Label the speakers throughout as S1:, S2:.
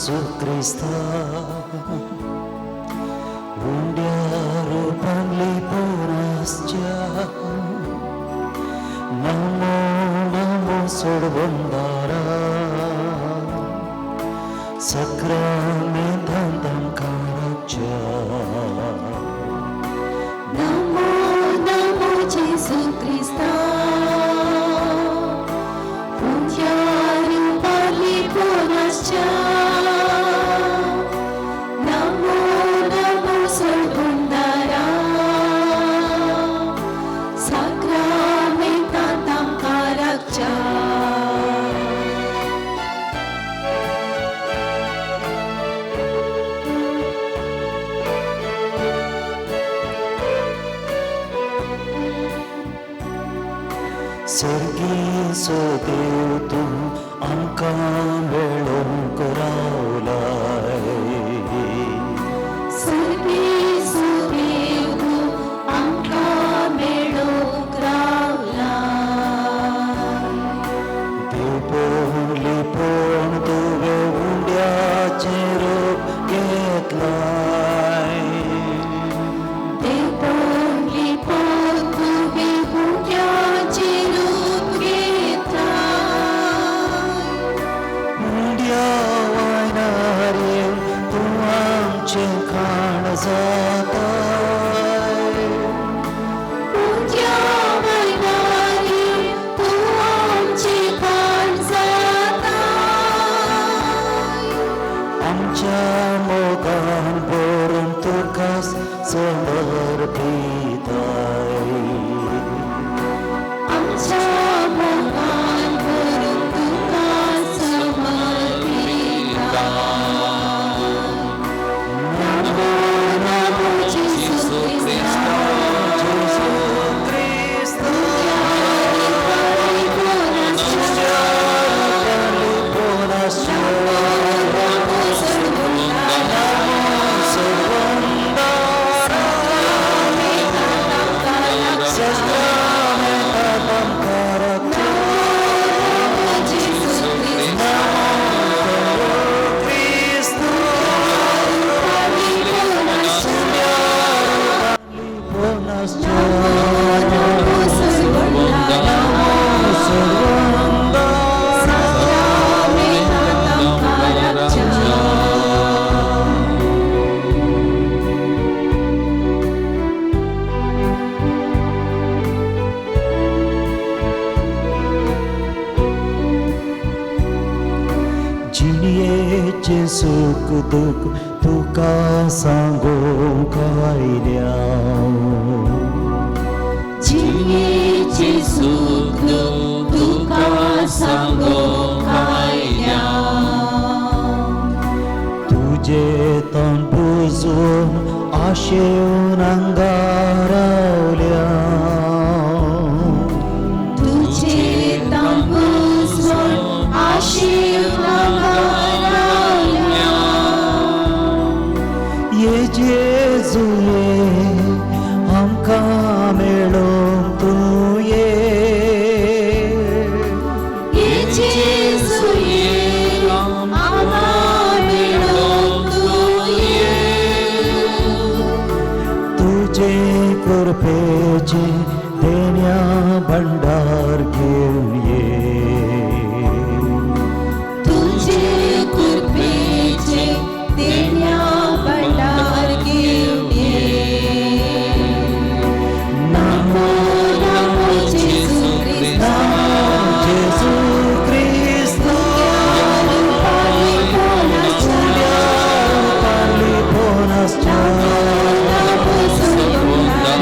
S1: Jesu Krista Undiaru panli porascha Namo namo sodbandara Sakramentam karacha
S2: Namo namo Jesu Krista Undiaru panli porascha
S1: Sergi so dev tum amka velom koraulai
S2: Sergi so dev tum amka velom koraulai
S1: Devon lipon tuve undia cherup getlai
S2: Devon lipon tuve undia
S1: Suk duk tuka sango kailiao
S2: Jiye suk duk tuka sango kailiao
S1: Tuje tan buzun asheun angarauliao
S2: Tuje tan buzun asheun angarauliao
S1: Jesu ye हमका मिलो तू ये
S2: Jesu ye हमका मिलो तू ये
S1: तुझे कुरपेचे देन्या भंडार घेऊन ये
S2: तुझे कुरपेचे देण्या भंडार घेऊन ये नमो नमो जेसू ख्रिस्ता
S1: जेसू ख्रिस्ता
S2: पाली पोनस्चा नमो सर्वंदा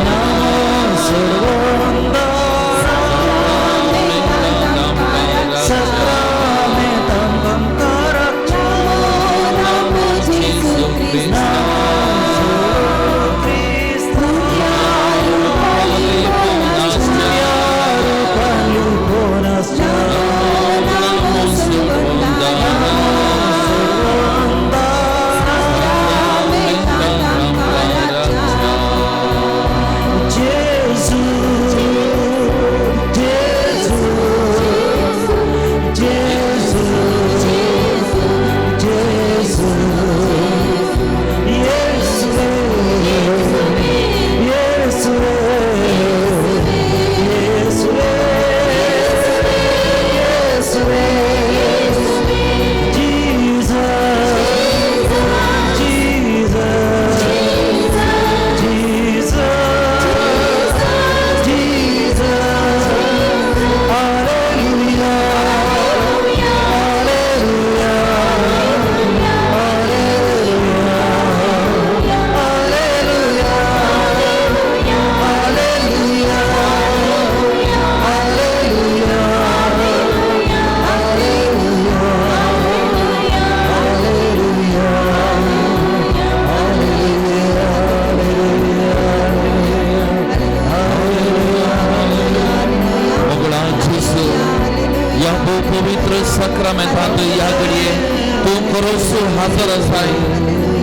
S3: हळसू हजर असाय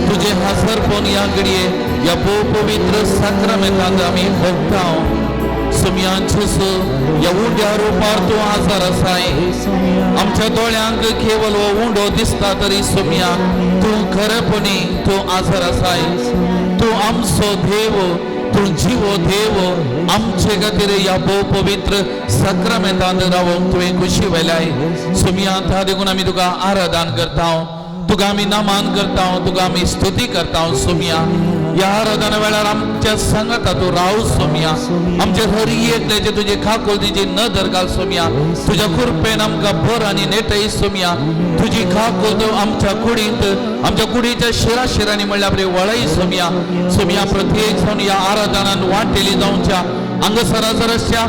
S3: तुझे हजरपण या घडये या पवित्र साक्रामेंतांत आमी भोगता सुमयांचेस या उंड्या रूपार तूं हजर असाय आमच्या दोळ्यांक केवळ हो उंडो दिसता तरी सुमया तूं खरेपणी तूं हजर असाय तूं आमचो देव तूं जीवो देव आमचे खातीर या पवित्र साक्रामेंतांत रावूंक तुवें खुशी वेलाय सुमया त्या देखून आमी तुका आराधन करता तुका आमी नमन करता तुका आमी स्तुती करता सुमया या आराधना वेळार आमच्या सांगाता तूं राव सोमया आमचे हर एकल्याचे तुझे खाकोलतीची नदर घाल सोमया तुझ्या कृपेन आमकां भर आनी नेटय सोमया तुझी खाकोल आमच्या कुडीच्या शिराशिरांनी म्हणल्यार बरे वळय सोमया सोमया प्रत्येक जावन या आराधनान वांटेली जावच्या हांगासरासरच्या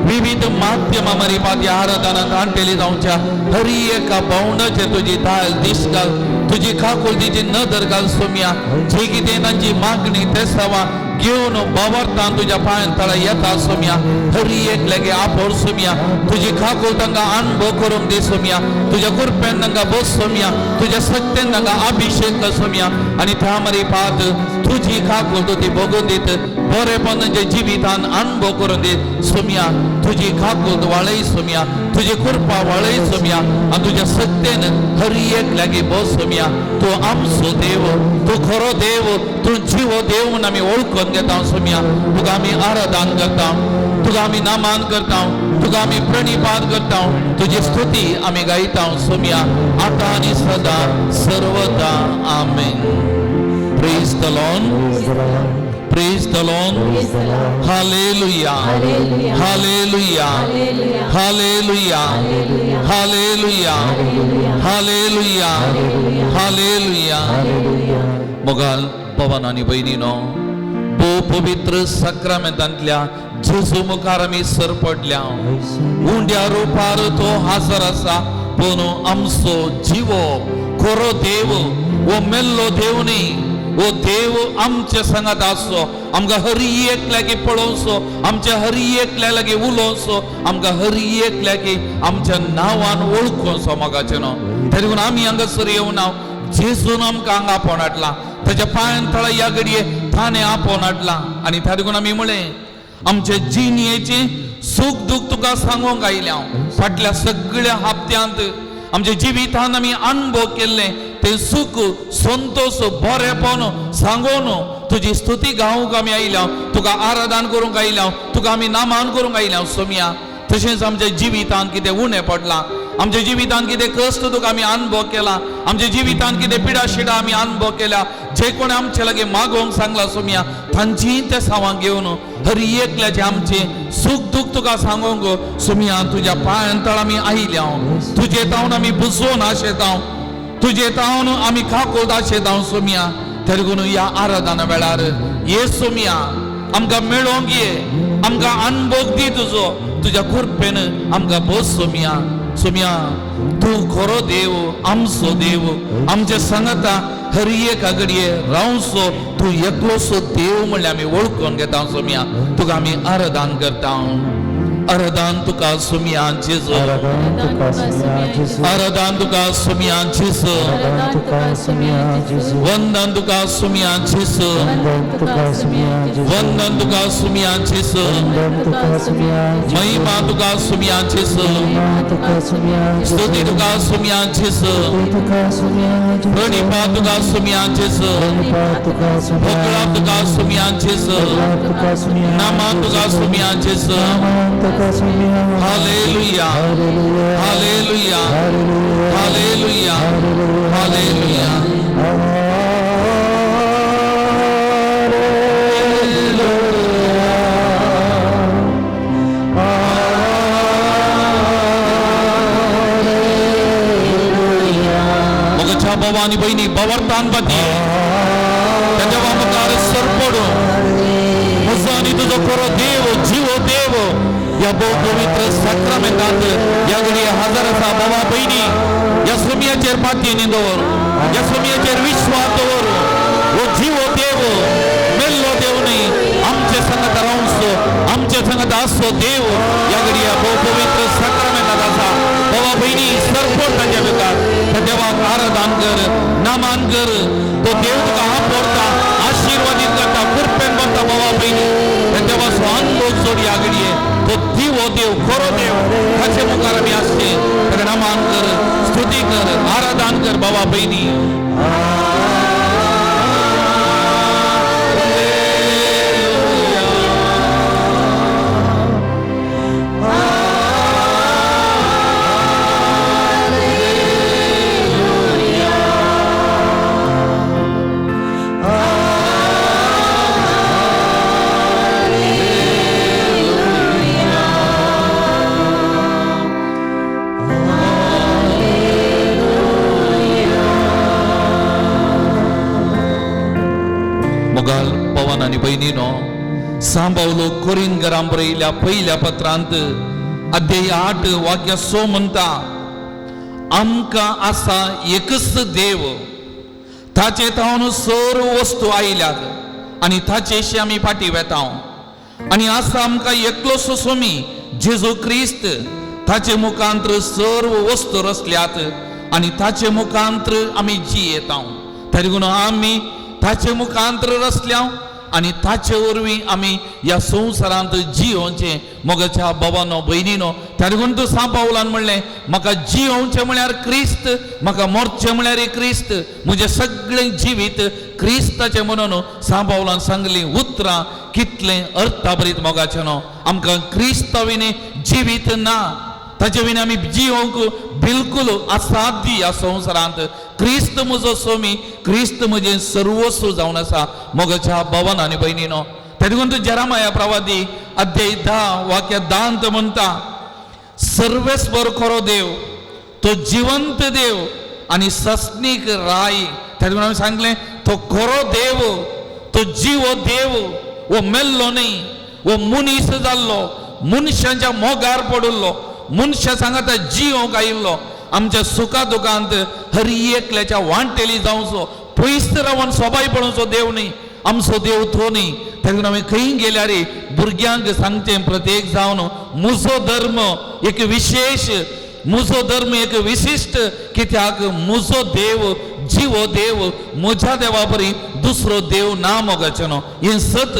S3: विविध माध्यमां मरीपात या आराधनांत आणटेली जावच्या हर एका भावंडाचेर तुजी दाल दिश घाल तुझी खाकोलतीची नदर घाल सोमया जे कितें तांची मागणी ते सवा घेवन बाबरतान तुझ्या पांयां तळा येता सोमया हर एकल्यागे आपोर सोमया तुझी खाकोल तांकां अनुभव करूंक दे सोमया तुझ्या कृपेन तांकां बस सोमया तुझ्या सत्तेन तांकां अभिषेक कर सोमया आनी त्या मरीपात तुझी खाकोल तूं ती भोगून दीत बरेपण तांच्या जिवितान अनुभव करून दे सोमया तुझी खाकोल वाळय सोमया तुझी कृपा वाळय सोमया आनी तुझ्या सत्तेन हर एकल्यागे बस सोमया तूं आमचो देव तूं खरो देव तूं जीवो देव म्हूण आमी वळखून घेता सोमया तुका आमी आराधन करता तुका आमी नमन करता तुका आमी प्रणिपात करता तुजी स्तुती आमी गायता सोमया आतां आनी सदां सर्वदा आमेन praise the Lord Praise the Lord. Hallelujah. Hallelujah. Hallelujah. Hallelujah. Hallelujah. Hallelujah. मोगाल पवन आणि बहिणीनो पवित्र साक्रामेंतांतल्या जेजू मुखार आमी सरपडल्या उंड्या रूपार तो हजर आसा पूण आमचो जिवो खरो देव वो मेल्लो देव न्ही वो देव आमच्या संगात आसो आमकां हर एकल्यागे पळोवचो आमच्या हर एकल्या लागी उलोवचो आमकां हर एकल्यागे आमच्या नांवान वळखोवचो मोगाचें न्हू तरी पूण आमी हांगासर येवन जेजून आमकां हांगा आपोवन हाडला ताच्या पांयां तळा ह्या घडये ताणें आपोवन हाडला आनी त्या देखून आमी म्हळें आमच्या जिणेचें सूख दूख तुका सांगूंक आयल्या फाटल्या सगळ्या हप्त्यांत आमच्या जिवितान आमी अनुभव केल्ले ते सुख संतोष बरेपण सांगून तुजी स्तुती गावूंक आमी आयल्या तुका आराधन करूंक आयल्या तुका आमी नमन करूंक आयल्या सोमया तशेंच आमच्या जिवितान कितें उणें पडलां आमच्या जिवितान कितें कश्ट तुका आमी अनुभव केला आमच्या जिवितान कितें पिडा शिडा आमी अनुभव केल्या जे कोणी आमचे लागी मागोवंक सांगला सोमया तांची ते सावां घेवन हर एकल्याचे आमचे सुख दूख तुका सांगूंक सोमया तुज्या पांयां तळ आमी आयल्या तुजे तावन आमी बुजोवन आशेता तुजे तावन आमी खाकोल आशेता सोमया तरी पूण ह्या आराधना वेळार ये सोमया आमकां मेळोवंक ये आमकां अनुभव दी तुजो तुज्या कृपेन आमकां बस सोमया सोमया तूं खरो देव आमचो देव आमच्या सांगाता हर एका घडये रावचो तूं एकलोसो देव म्हणल्यार आमी वळखून घेता सोमया तुका आमी आराधन करता आराधन तुका सोमया जेजू आराधन तुका सोमया जेजू वंदन तुका सोमया जेजू वंदन तुका सोमया जेजू महिमा तुका सोमया जेजू स्तुती तुका सोमया जेजू प्रणिपात तुका सोमया जेजू भोगळा तुका सोमया जेजू नमन तुका सोमया जेजू Hallelujah. Hallelujah. Hallelujah. Hallelujah. मोगच्या Bhavani बहिणी बवर्तांपती त्याच्या वामकार सरपडो मुसानी तुझो खरो देव जीवो देव या पवित्र साक्रामेंतांत या घडी हजर आसा बाबा बहिणी या सोमयाचेर पातयेनी दवर या सोमयाचेर विश्वास दवर वो जीवो देव मेल्लो देव न्ही आमचे संगत रावचो आमचे संगत आसो देव या घडी या पवित्र साक्रामेंतांत आसा बाबा बहिणी सरपड तांच्या भितर त्या देवाक आराधन कर, नामान कर. तो देव तुका आपरता, आशीर्वादीत करता, कृपेन भरता बाबा बहिणी. त्या देवाचो अनुभव सोड या घडये. तो दिव हो देव, खरो देव, ताचे मुखार आमी आसचे. ताका नामान कर, स्तुती कर, आराधन कर बाबा बहिणी. मोगाल पवन आणि बहिणीनो, सांबावलो कोरिंथकरां बरयल्या पहिल्या पत्रांत अध्याय 8 वाक्य 6 म्हणता, आमकां आसा एकच देव, ताचे थावन सर्व वस्तू आयल्यात आनी ताचेशी आमी फाटी वेताव. आनी आसा आमकां एकलोसो स्वामी जेजू क्रिस्त, ताचे मुखांतर सर्व वस्तू रचल्यात आनी ताचे मुखांतर आमी जियेताव. तरी म्हणून आमी ताचे मुखांतर रचल्या आनी ताचे वरवीं आमी ह्या संवसारांत जियोवचे. मोगाच्या बाबानो बहिणीनो, तरी म्हणून तूं सांपावलान म्हणलें, म्हाका जियोवचें म्हळ्यार क्रिस्त, म्हाका मरचें म्हळ्यार क्रिस्त. म्हजें सगळें जिवीत क्रिस्ताचें म्हणून सांपावलान सांगलीं उतरां कितलें अर्थाभरीत मोगाचें न्हू. आमकां क्रिस्ता विने जिवीत ना, ताचे विना आमी जियोवंक बिलकुल असाध्य ह्या संवसारांत. क्रिस्त म्हजो स्वामी, क्रिस्त म्हजें सर्वस्व जावन आसा. मोगाच्या भावान आनी भयणीनो, तरी पूण जेरामाया प्रवादी अध्याय 10 वाक्य 10 म्हणटा, सर्वेस्वर खरो देव, तो जिवंत देव आनी सस्नीक राय. तरी पूण हांवें सांगलें, तो खरो देव, तो जीव देव, वो मेल्लो न्ही, वो मनीस जाल्लो, मनशांच्या मोगार पडुल्लो, मनशा सांगता जियोंक आयिल्लो. आमच्या सुखा दुखांत हरी एकल्याच्या वांटेली जावचो, पयस रावन सोबाय पडोवचो देव न्ही. आमचो देव तो न्ही. तरी हांवें खंय गेल्यार भुरग्यांक सांगचें प्रत्येक जावन, म्हजो धर्म एक विशेष, म्हजो धर्म एक विशिश्ट, कित्याक म्हजो देव जीव देव, म्हज्या देवा परी दुसरो देव ना मोगाचें न्हू. हें सत.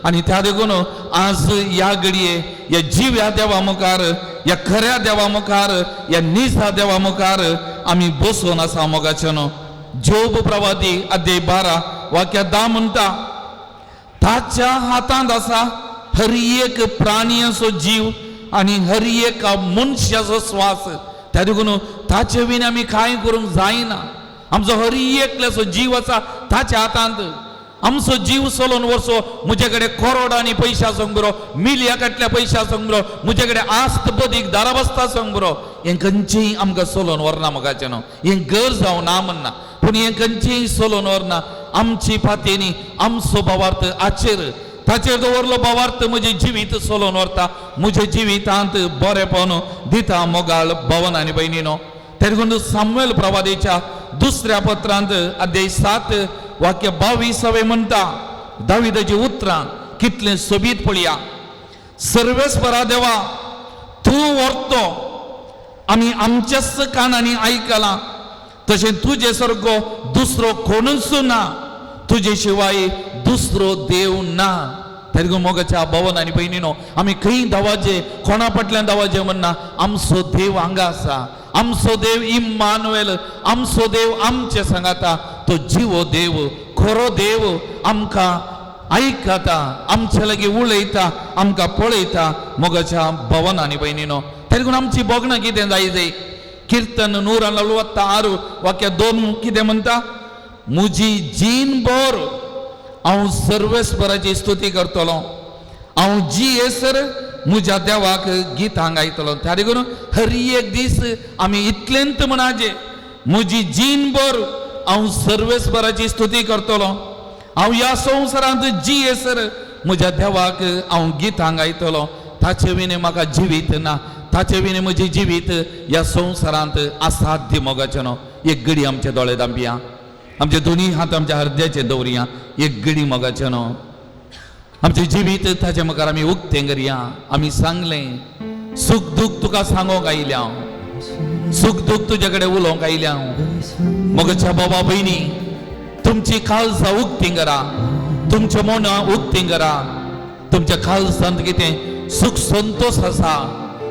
S3: आनी त्या देखून आज ह्या घडये ह्या जीव ह्या देवा मुखार, ह्या खऱ्या देवा मुखार, ह्या निजा देवा मुखार आमी बसून आसा मोगाचें न्हू. जोब प्रवादी अध्याय 12 वाक्य 10 म्हणटा, ताच्या हातांत आसा हर एक प्राणयाचो जीव आनी हर एक मनशाचो श्वास. त्या देखून ताचे विना आमी कांय करूंक जायना. आमचो हर एकल्याचो जीव आसा ताच्या हातांत. आमचो जीव चलोवन वचो, म्हजे कडेन करोड आनी पयशे आसूंक बरो, मिलियाकांतल्या पयशे आसूंक बरो, म्हजे कडेन आस्त बदीक दाराबस्ता आसूंक बरो, हें खंयचेंय आमकां चलोवन व्हरना मोगाचें न्हू. हें घर जावं ना म्हणना, पूण हें खंयचेंय चलोवन व्हरना. आमची फातेनी आमचो भावार्थ आचेर, ताचेर दवरलो भावार्थ म्हजें जिवीत चलोवन व्हरता. म्हज्या जिवितांत बरेपण दिता मोगाळ भावन आनी भयणीनो. तरी पूण सामुएल प्रवादीच्या दुसऱ्या पत्रांत अध्याय 7 वाक्य 22 म्हणटा, दाविदाची उतरां कितलें सोबीत पळया. सर्वेस्परा देवा, तूं व्हरतो, आमी आमच्याच कानांनी आयकलां, तशें तुजे सारको दुसरो कोणूच ना, तुजे शिवाय दुसरो देव ना. तरी मोगाच्या भावन आनी भयणीनो, आमी खंय दावाजे, कोणा फाटल्यान दावाजे म्हणना, आमचो देव हांगा आसा. आमचो देव इम्मानुएल, आमचो देव आमचे सांगाता. तो जीव देव, खरो देव आमकां आयकता, आमचे लागीं उलयता, आमकां पळयता. मोगाच्या भावन आनी भयणीनो, तरी पूण आमची बोगणां कितें जाय. कीर्तन 146 वाक्य 2 कितें म्हणटा, म्हजी जीनभर हांव सर्वेस्पराची स्तुती करतलो, हांव जियेसर म्हज्या देवाक गितां गायतलो. त्या देखून हर एक दीस आमी इतलेंत म्हणाजे, म्हजी जीनभर हांव सर्वेस्पराची स्तुती करतलो, हांव ह्या संवसारांत जियेसर म्हज्या देवाक हांव गितां गायतलो. ताचे विने म्हाका जिवीत ना, ताचे विने म्हजें जिवीत ह्या संवसारांत असाध्य मोगाचें न्हू. एक घडी आमचे दोळे धांपया, आमचे दोनी हात आमच्या हृदयाचेर दवरया. एक घडी मोगाचें न्हू. आमचें जिवीत ताचे मुखार आमी उक्तें करया. आमी सांगलें, सुख दूख तुका सांगोंक आयल्या हांव. सुख दुःख तुझ्याकडे उलोवंक आयल्या हांव मोगच्या बाबा भयणी तुमची खालसा उक्ती करा तुमचे मन उक्ती करा तुमच्या खालसांत कितें सुख संतोष आसा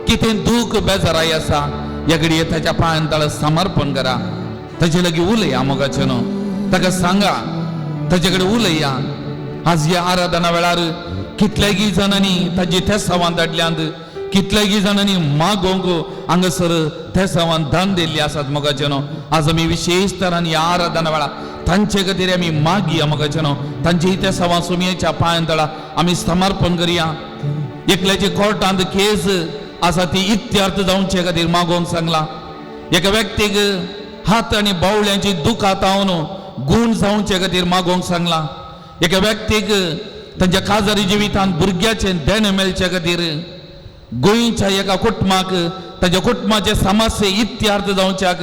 S3: कितें दूख बेजाराई आसा ह्या घडये ताच्या पांयां समर्पण करा ताचे लागीं उलया मोगाचे न्हू ताका सांगा ताचे कडेन उलया आज ह्या आराधना वेळार कितल्यागी जाणांनी ताजी त्या संवाद धाडल्यांत कितल्यागी जाणांनी मागोंक हांगासर त्या संवाद दान दिल्ली आसात मोगाचे न्हू आज आमी विशेष तरान ह्या आराधना वेळार तांचे खातीर आमी मागया मोगाचे न्हू तांची त्या संवाद सुमयेच्या पांयां तळा आमी समर्पण करया एकल्याची कोर्टांत केस आसा ती इत्यार्थ जावचे खातीर मागोवंक सांगला एका व्यक्तीक हात आनी बावळ्यांची दुखातावन गुण जावचे खातीर मागोवंक सांगला एका व्यक्तीक तांच्या काजारी जिवितांत भुरग्याचे देण मेळचे खातीर गोंयच्या एका कुटुंबाक ताच्या कुटुंबाचे समस्ये इत्यार्थ जावच्याक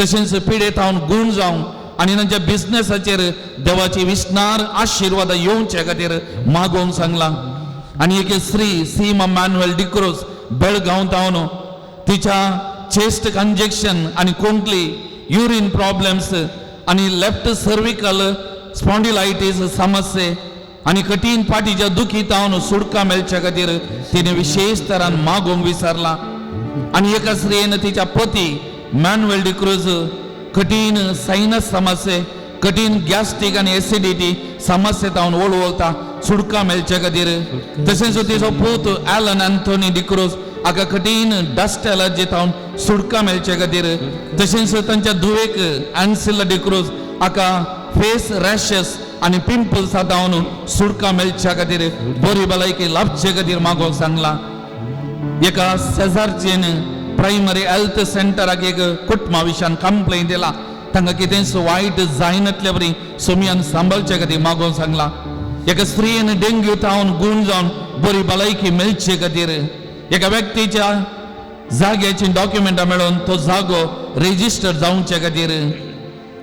S3: तशेंच पिडेतावन गुण जावं आनी तांच्या बिझनेसाचेर देवाची विस्नार आशिर्वाद येवचे खातीर मागोवंक सांगला आनी एक स्त्री सीमा मॅन्युअल डिक्रोज बेळगांव तावन तिच्या चेस्ट कंजेक्शन आनी कोंकली युरीन प्रॉब्लेम्स आनी लेफ्ट सर्विकल स्पॉन्डिलायटीस समस्ये आनी कठीण पाठीच्या दुखीतावन सुडका मेळच्या खातीर तिने विशेष तरान मागोवंक विचारला आनी एका स्त्रीयेन तिच्या पती मॅन्युअल डिक्रोज कठीण सायनस समस्ये कठीण गॅस्ट्रीक आनी एसिडिटी समस्ये तावन वळवता सुडका मेळच्या खातीर तशेंच तिचो पूत ॲलन अँथोनी डिक्रोज हाका कठीण डस्ट एलर्जी तावन सुडका मेळच्या खातीर तशेंच तांच्या धुवेक एन्सिला डिक्रोज हाका फेस रॅशेस आनी पिंपल्स जावन सुडका मेळच्या खातीर बरी भलायकी लाभचे खातीर मागोवंक सांगला एका शेजारचेन प्रायमरी हेल्थ सेंटराक एक कुटुंबा विशयान कंप्लेन दिला तांकां कितेंच वायट जायनातल्या बरी सुमयान सांबाळचे खातीर मागोवंक सांगला एका स्त्रीयेन डेंग्यू तावन गुण जावन बरी भलायकी मेळचे खातीर एका व्यक्तीच्या जाग्याची डॉक्युमेंटां मेळोवन तो जागो रेजिस्टर जावचे खातीर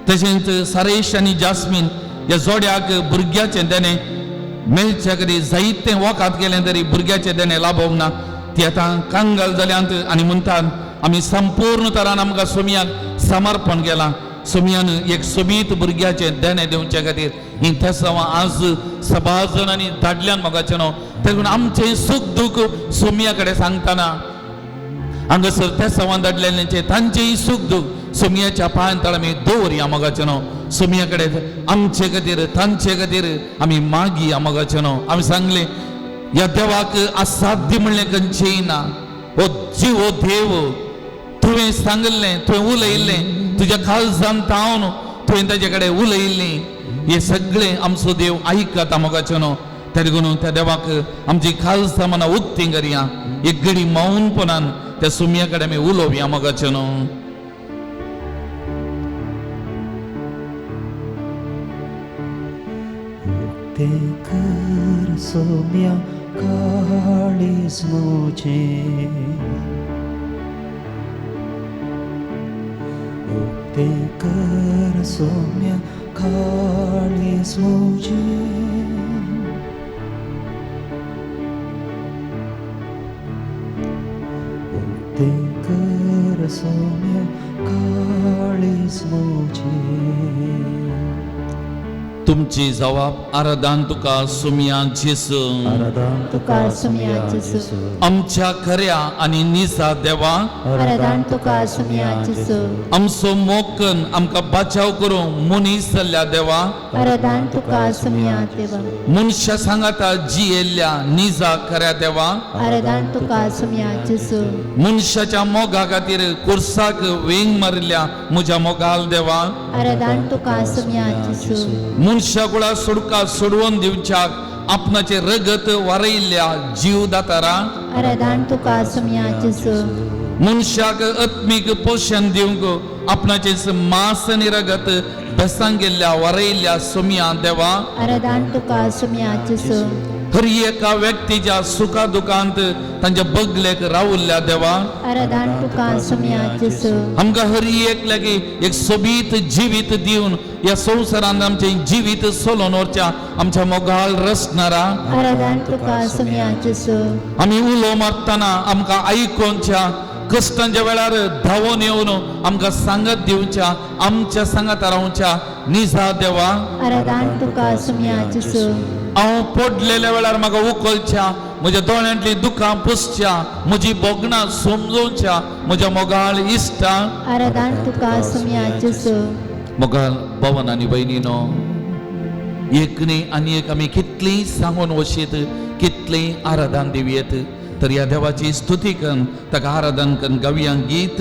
S3: तशेंच सरेश आनी जास्मीन ह्या जोड्याक भुरग्याचे देणे मेळचे खातीर जायते वोकात केले तरी भुरग्याचे देणे लाभोवंक ना ती आतां कांगाल जाल्यांत आनी म्हणटात आमी संपूर्ण तरान आमकां सुमयाक समर्पण केलां सुमयान एक सोबीत भुरग्याचे देणे दिवचे खातीर ही त्या सवा आज सभा जाणांनी धाडल्यान मोगाचें न्हू देखून आमचें सुख दूख सुमया कडेन सांगतना हांगासर त्या सवा धाडलेल्यांचे तांचेय सुख दूख सुमयाच्या पांयां तळ आमी दवरया मोगाचें न्हू सुमया कडेन आमचे खातीर तांचे खातीर आमी मागया मोगाचें न्हू आमी सांगलें ह्या देवाक असाध्य म्हणलें खंयचेंय ना ओ जीव ओ देव तुवें सांगलें तुवें उलयल्लें तुज्या खालसांत तावन तुवें ताजे कडेन उलयल्लें हे सगळें आमचो देव आयकता मोगाचें न्हू त्या देखून त्या देवाक आमची खालसा मना उक्ती करया एक घडी मौनपणान त्या सुमया कडेन आमी उलोवया मोगाचें न्हू
S1: ते कर सोम्या काळीज मुझे ते कर सोम्या काळीज मुझे ते कर सोम्या काळीज मुझे
S3: तुमची जबाब आराधन तुका सुमया जेसू
S1: आराधन
S2: तुका सुमया जेसू
S3: आमच्या खऱ्या आणि निसा देवा
S2: आराधन तुका सुमया जेसू
S3: आमचो मोकन आमकां बचाव करूं मनीस जाल्ल्या देवा
S2: आराधन तुका सुमया देवा
S3: मनशा सांगाता जियेल्ल्या निजा खऱ्या देवा
S2: आराधन तुका सुमया जेसू
S3: मनशाच्या मोगा खातीर कुर्साक वेंग मारिल्ल्या म्हज्या मोगाल देवा
S2: आराधन तुका सुमया जेसू
S3: मनशा कुळा सुडका सोडवून दिवच्याक आपणाचे रगत वारयल्ल्या जीवदातारा
S2: आराधन तुका सुमया जेसू
S3: मनशाक आत्मीक पोषण दिवंक आपणाचे मास आनी रगत बेसांग गेल्ल्या वारयल्ल्या सुमया देवा
S2: आराधन तुका सुमया जेसू
S3: हर एका व्यक्तीच्या सुखा दुखांत तांच्या बगलेक रावल्ल्या देवा
S2: आराधन तुका सुमया जेसू
S3: आमकां हर एक लागी एक सोबीत जिवीत दिवन या संवसारांत आमचे जिवीत सोलोन व्हरच्या आमच्या मोगाल रचणारा
S2: आराधन तुका सुमया जेसू
S3: आमी उलो मारतना आमकां आयकोनच्या कश्टांच्या वेळार धांवून येवन आमकां सांगत दिवच्या, आमच्या सांगात रावच्या निजा देवा.
S2: आराधन तुका सुम्याचेसो.
S3: हांव पडलेल्या वेळार म्हाका उखलच्या, म्हज्या दोळ्यांतली दुखां पुसच्या, म्हजी बोगणां समजोवच्या, म्हज्या मोगाळ इश्टा.
S2: आराधन तुका सुम्याचेसो.
S3: मोगाळ भवन आनी भयणीनो, एक न्ही आनी एक आमी कितलीं सांगून वशीत, कितलीं आराधन दिवयेत, तर ह्या देवाची स्तुती करून ताका आराधन करून गावया गीत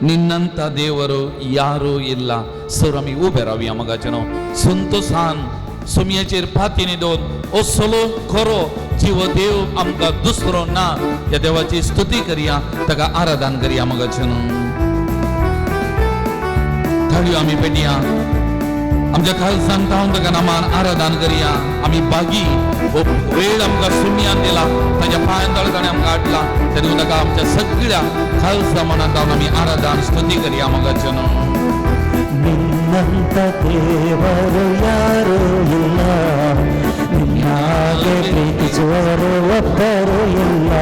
S3: निन्नंत देवरो यारो इल्ला. सर आमी उबे रावया मोगाचे न्हू, संतोषान सुमयेचेर फाती न्हिदोवन असलो खरो जीव देव आमकां दुसरो ना. ह्या देवाची स्तुती करया, ताका आराधन करया मोगाचे न्हू. थाळयो आमी पेटया, आमच्या खालसान थांवन ताका नामान आराधन करया. आमी बागी हो वेळ आमकां सुमयान दिला, ताच्या पांयांतळ ताणें आमकां हाडला, तेन्ना ताका आमच्या सगळ्या खालसा मनांत थांवन आमी आराधन स्तुती करया मोगाचे न्हू.
S1: ನಿನ್ನಂತ ದೇವರು ಯಾರೂ ಇಲ್ಲ, ನಿನ್ನಾಗೆ ಪ್ರೀತಿಸುವವರು ಒಬ್ಬರು ಇಲ್ಲ.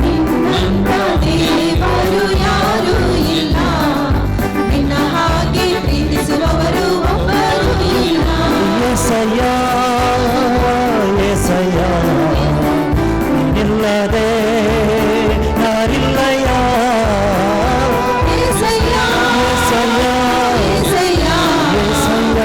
S4: ನಿನ್ನಂತ ದೇವರು ಯಾರೂ ಇಲ್ಲ, ನಿನ್ನ ಹಾಗೆ ಪ್ರೀತಿಸುವವರು ಒಬ್ಬರು ಇಲ್ಲ.
S1: ಏಸಯ್ಯ ಏಸಯ್ಯ, ನೀನಿಲ್ಲದೆ ಯಾರಿಲ್ಲಯ್ಯ.
S4: ಏಸಯ್ಯ,
S1: ಏಸಯ್ಯ
S4: ಏಸಯ್ಯ,
S1: ಏಸಯ್ಯ,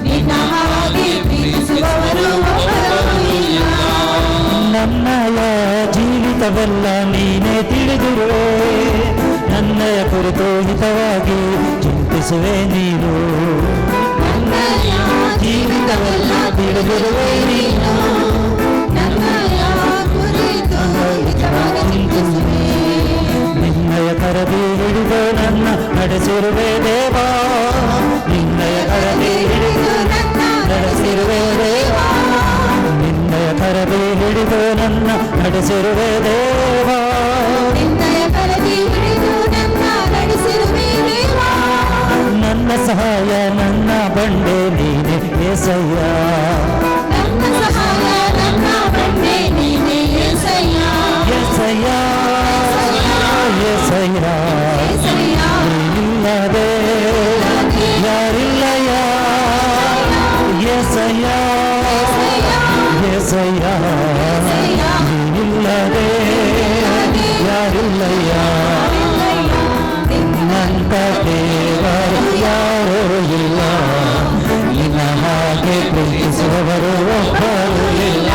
S4: ನಿನ್ನ ಹಾಗೆ ಪ್ರೀತಿಸುವವರು ಒಬ್ಬರು ಇಲ್ಲ.
S1: ನನ್ನಯ ಜೀವಿತವೆಲ್ಲ ನೀನೇ ತಿಳಿದಿರುವೆ, ನನ್ನಯ ಕುರಿತು ಹಿತವಾಗಿ ಚಿಂತಿಸುವೆ ನೀನು.
S4: ನನ್ನಯ ಜೀವಿತವೆಲ್ಲ ತಿಳಿದಿರುವೆ ನೀನು, ನನ್ನಯ ಕುರಿತು ಹಿತವಾಗಿ ಚಿಂತಿಸುವೆ.
S1: ನಿನ್ನಯ ಕರದಿ ಹಿಡಿದು ನನ್ನ ನಡೆಸಿರುವೆ ದೇವಾ, ನಿನ್ನಯ ಕರದಿ ಹಿಡಿದು
S4: ನನ್ನ
S1: ನಡೆಸಿರುವೆ ದೇವಾ, ನಿನ್ನಯ ಕರದಿ ಹಿಡಿದು ನನ್ನ ನಡೆಸಿರುವೆ ದೇವಾ.
S4: ನಿನ್ನಯ ಕರದಿ ಹಿಡಿದು ನನ್ನ ನಡೆಸಿರುವೆ ದೇವಾ.
S1: ನನ್ನ ಸಹಾಯ ನನ್ನ ಬಂಡೆ ನೀನೆ ಏಸಯ್ಯ.
S4: ನನ್ನ ಸಹಾಯ ನನ್ನ ಬಂಡೆ ನೀನೇ ಏಸಯ್ಯ.
S1: ಏಸಯ್ಯ ಏಸಯ್ಯ,
S4: ಏಸಯ್ಯ,
S1: ನೀನಿಲ್ಲದೆ ಯಾರಿಲ್ಲಯ್ಯ. ಏಸಯ್ಯ ಏಸಯ್ಯ, ನೀನಿಲ್ಲದೆ ಯಾರಿಲ್ಲಯ್ಯ. ನಿನ್ನಂತ ದೇವರು ಯಾರೂ ಇಲ್ಲ, ನಿನ್ನ ಹಾಗೆ ಪ್ರೀತಿಸುವವರು ಒಬ್ಬರು ಇಲ್ಲ.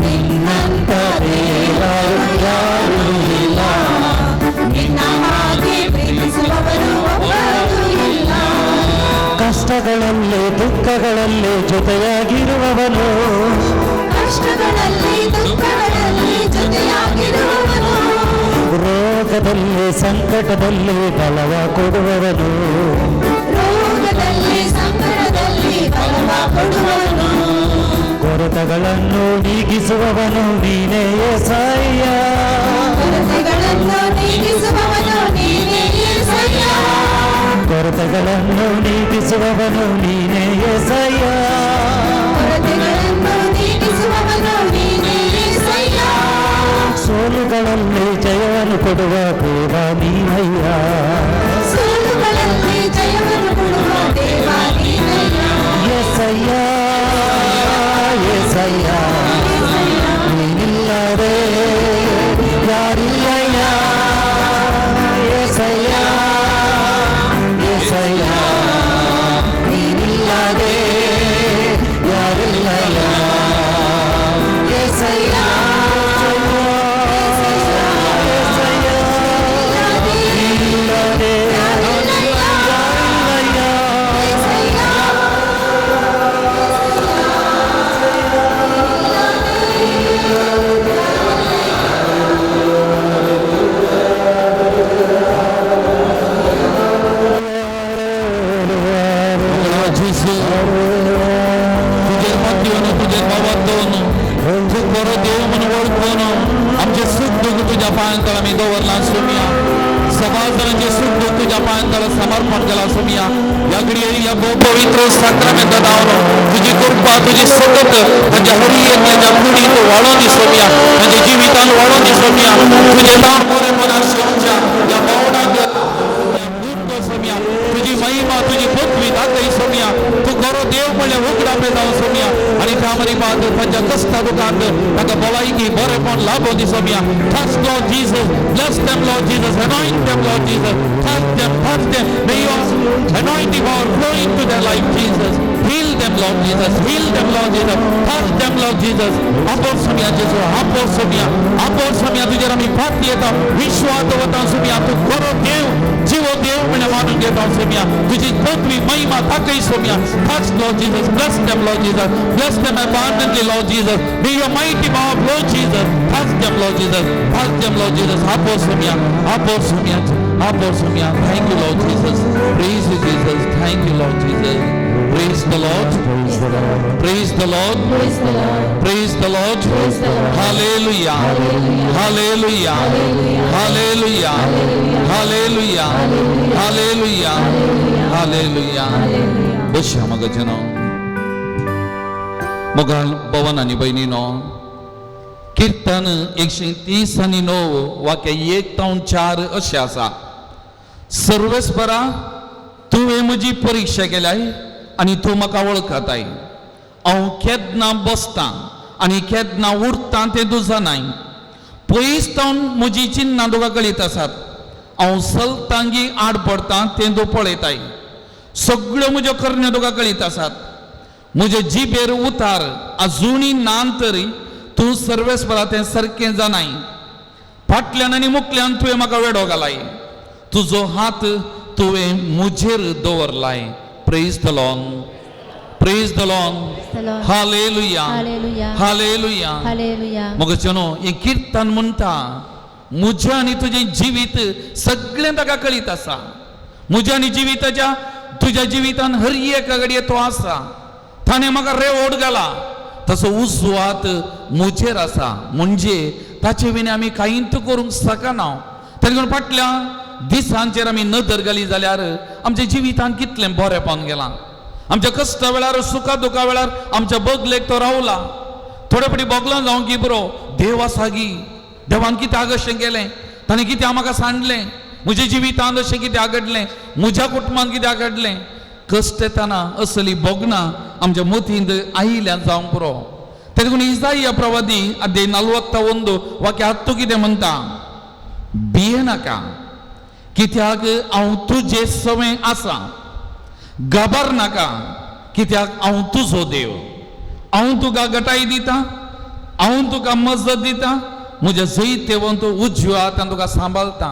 S1: ನಿನ್ನಂತ ದೇವರು ಯಾರೂ ಇಲ್ಲ,
S4: ನಿನ್ನ ಹಾಗೆ ಪ್ರೀತಿಸುವವರು ಒಬ್ಬರು ಇಲ್ಲ.
S1: ಕಷ್ಟಗಳಲ್ಲಿ ದುಃಖಗಳಲ್ಲಿ ಜೊತೆಯಾಗಿರುವವನು,
S4: ಕಷ್ಟಗಳಲ್ಲಿ ದುಃಖಗಳಲ್ಲಿ ಜೊತೆಯಾಗಿರುವವನು,
S1: ರೋಗದಲ್ಲಿ ಸಂಕಟದಲ್ಲಿ ಬಲವ ಕೊಡುವವನು,
S4: ರೋಗದಲ್ಲಿ ಸಂಕಟದಲ್ಲಿ ಬಲವ ಕೊಡುವವನು,
S1: ಕೊರತೆಗಳನ್ನು ನೀಗಿಸುವವನು ನೀನೇ ಏಸಯ್ಯ.
S4: ಕೊರತೆಗಳನ್ನು ನೀಗಿಸುವವನು ನೀನೇ ಏಸಯ್ಯ.
S1: ಕೊರತೆಗಳನ್ನು ನೀಗಿಸುವವನು ನೀನೇ ಏಸಯ್ಯ.
S4: ಕೊರತೆಗಳನ್ನು ನೀಗಿಸುವವನು ನೀನೇ ಏಸಯ್ಯ.
S1: ಸೋಲುಗಳಲ್ಲಿ ಜಯವನ್ನು ಕೊಡುವ ದೇವ ನೀನಯ್ಯ.
S4: ಸೋಲುಗಳಲ್ಲಿ ಜಯವನ್ನು ಕೊಡುವ ದೇವ ನೀನಯ್ಯ.
S1: ಏಸಯ್ಯ ಏಸಯ್ಯ, ನೀನಿಲ್ಲದೆ ಯಾರಿಲ್ಲಯ್ಯ. ಏಸಯ್ಯ ಏಸಯ್ಯ, ನೀನಿಲ್ಲದೆ ಯಾರಿಲ್ಲಯ್ಯ. ಏಸಯ್ಯ ಏಸಯ್ಯ,
S3: पांयातळ समर्पण केला सोमिया या घडये या पवित्र साक्रामेंट दावनो तुझी कृपा तुझी सतत तांच्या हरी येतल्या कुडीत वाळून दी सोमिया तांच्या जिवितान वाळून दी सोमिया तुझे नाम बरेपणा शेवच्या या भावनाक सोमिया तुझी महिमा तुझी पृथ्वी दाखई सोमिया तू गरो देव म्हणले उघडा पेदाव सोमिया आणि त्यामध्ये बाद तांच्या कष्टा दुखांत ताका भलायकी बरेपण लाभो दी सोमिया touch Lord Jesus bless them Lord Jesus anoint them Lord Jesus touch them may your anointing power flow into their life Jesus heal them Lord Jesus heal them Lord Jesus touch them Lord Jesus apor Somiya Jesus apor सोमिया तुझ्या आम्ही पाठी येता विश्वास होता सोमिया तू गरो देव जीव देव म्हणे मानून घेता सोमिया तुझी पृथ्वी महिमा ताकई सोमिया touch Lord Jesus bless them Lord Jesus bless them abundantly Lord Jesus may your mighty power flow Jesus touch them Lord Jesus touch them Lord Jesus apor somiya thank you Lord Jesus praise you Jesus thank you Lord Jesus praise the Lord praise the Lord praise the Lord hallelujah hallelujah hallelujah hallelujah hallelujah hallelujah बशा मग जनो मोगाल भवन आणि बहिणीनो कीर्तन 130 आणि 9 वाक्य 1 ते 4 अशें आसा सर्वेस्परा तुवें म्हजी परीक्षा केल्याय आनी तूं म्हाका वळखताय हांव केन्ना बसतां आनी केन्ना उरतां तें तूं जाणाय पयस जावन म्हजी चिन्नां तुका कळीत आसात हांव सलतांगी आड पडटां तें तूं पळयताय सगळ्यो म्हज्यो करण्यो तुका कळीत आसात म्हजे जिबेर उतार आजुनी नान तरी तूं सर्वेस्परा तें सारकें जाणाय फाटल्यान आनी मुखल्यान तुवें म्हाका वेडो घालाय तुजो हात तुवें म्हजेर दवरलाय praise the Lord hallelujah hallelujah
S2: hallelujah
S3: मोगचनो हे कीर्तन म्हणटा म्हजें आनी तुजें जिवीत सगळें ताका कळीत आसा म्हज्या आनी जिविताच्या तुज्या जिवितान हर एक घडये तो आसा ताणें म्हाका रेवोड घाला तसो उजवात म्हजेर आसा म्हणजे ताचे विणे आमी कांयच करूंक शकना ताका लागून फाटल्या दिसांचेर आमी नदर घाली जाल्यार आमच्या जिवितान कितलें बरेंपण गेलां आमच्या कश्टा वेळार सुखा दुखा वेळार आमच्या बगलेक तो रावला थोडे फावटी बोगलां जावं की बरो देव आसा गी देवान कित्याक अशें केलें ताणें कित्याक म्हाका सांडलें म्हज्या जिवितांत अशें कित्याक घडलें म्हज्या कुटुंबांत कित्याक घडलें कश्ट येताना असली बोगनां आमच्या मतींत आयिल्ल्यान जावंक पुरो ताका लागून इसाइया प्रवादी अध्याय 41 वाक्य 7 कितें म्हणटा भियेनाका कित्याक हांव तुजे सवें आसा घाबर नाका कित्याक हांव तुजो देव हांव तुका गटाय दिता हांव तुका मजत दिता म्हज्या जैतेवन तूं उजव्या हातान तुका सांबाळटा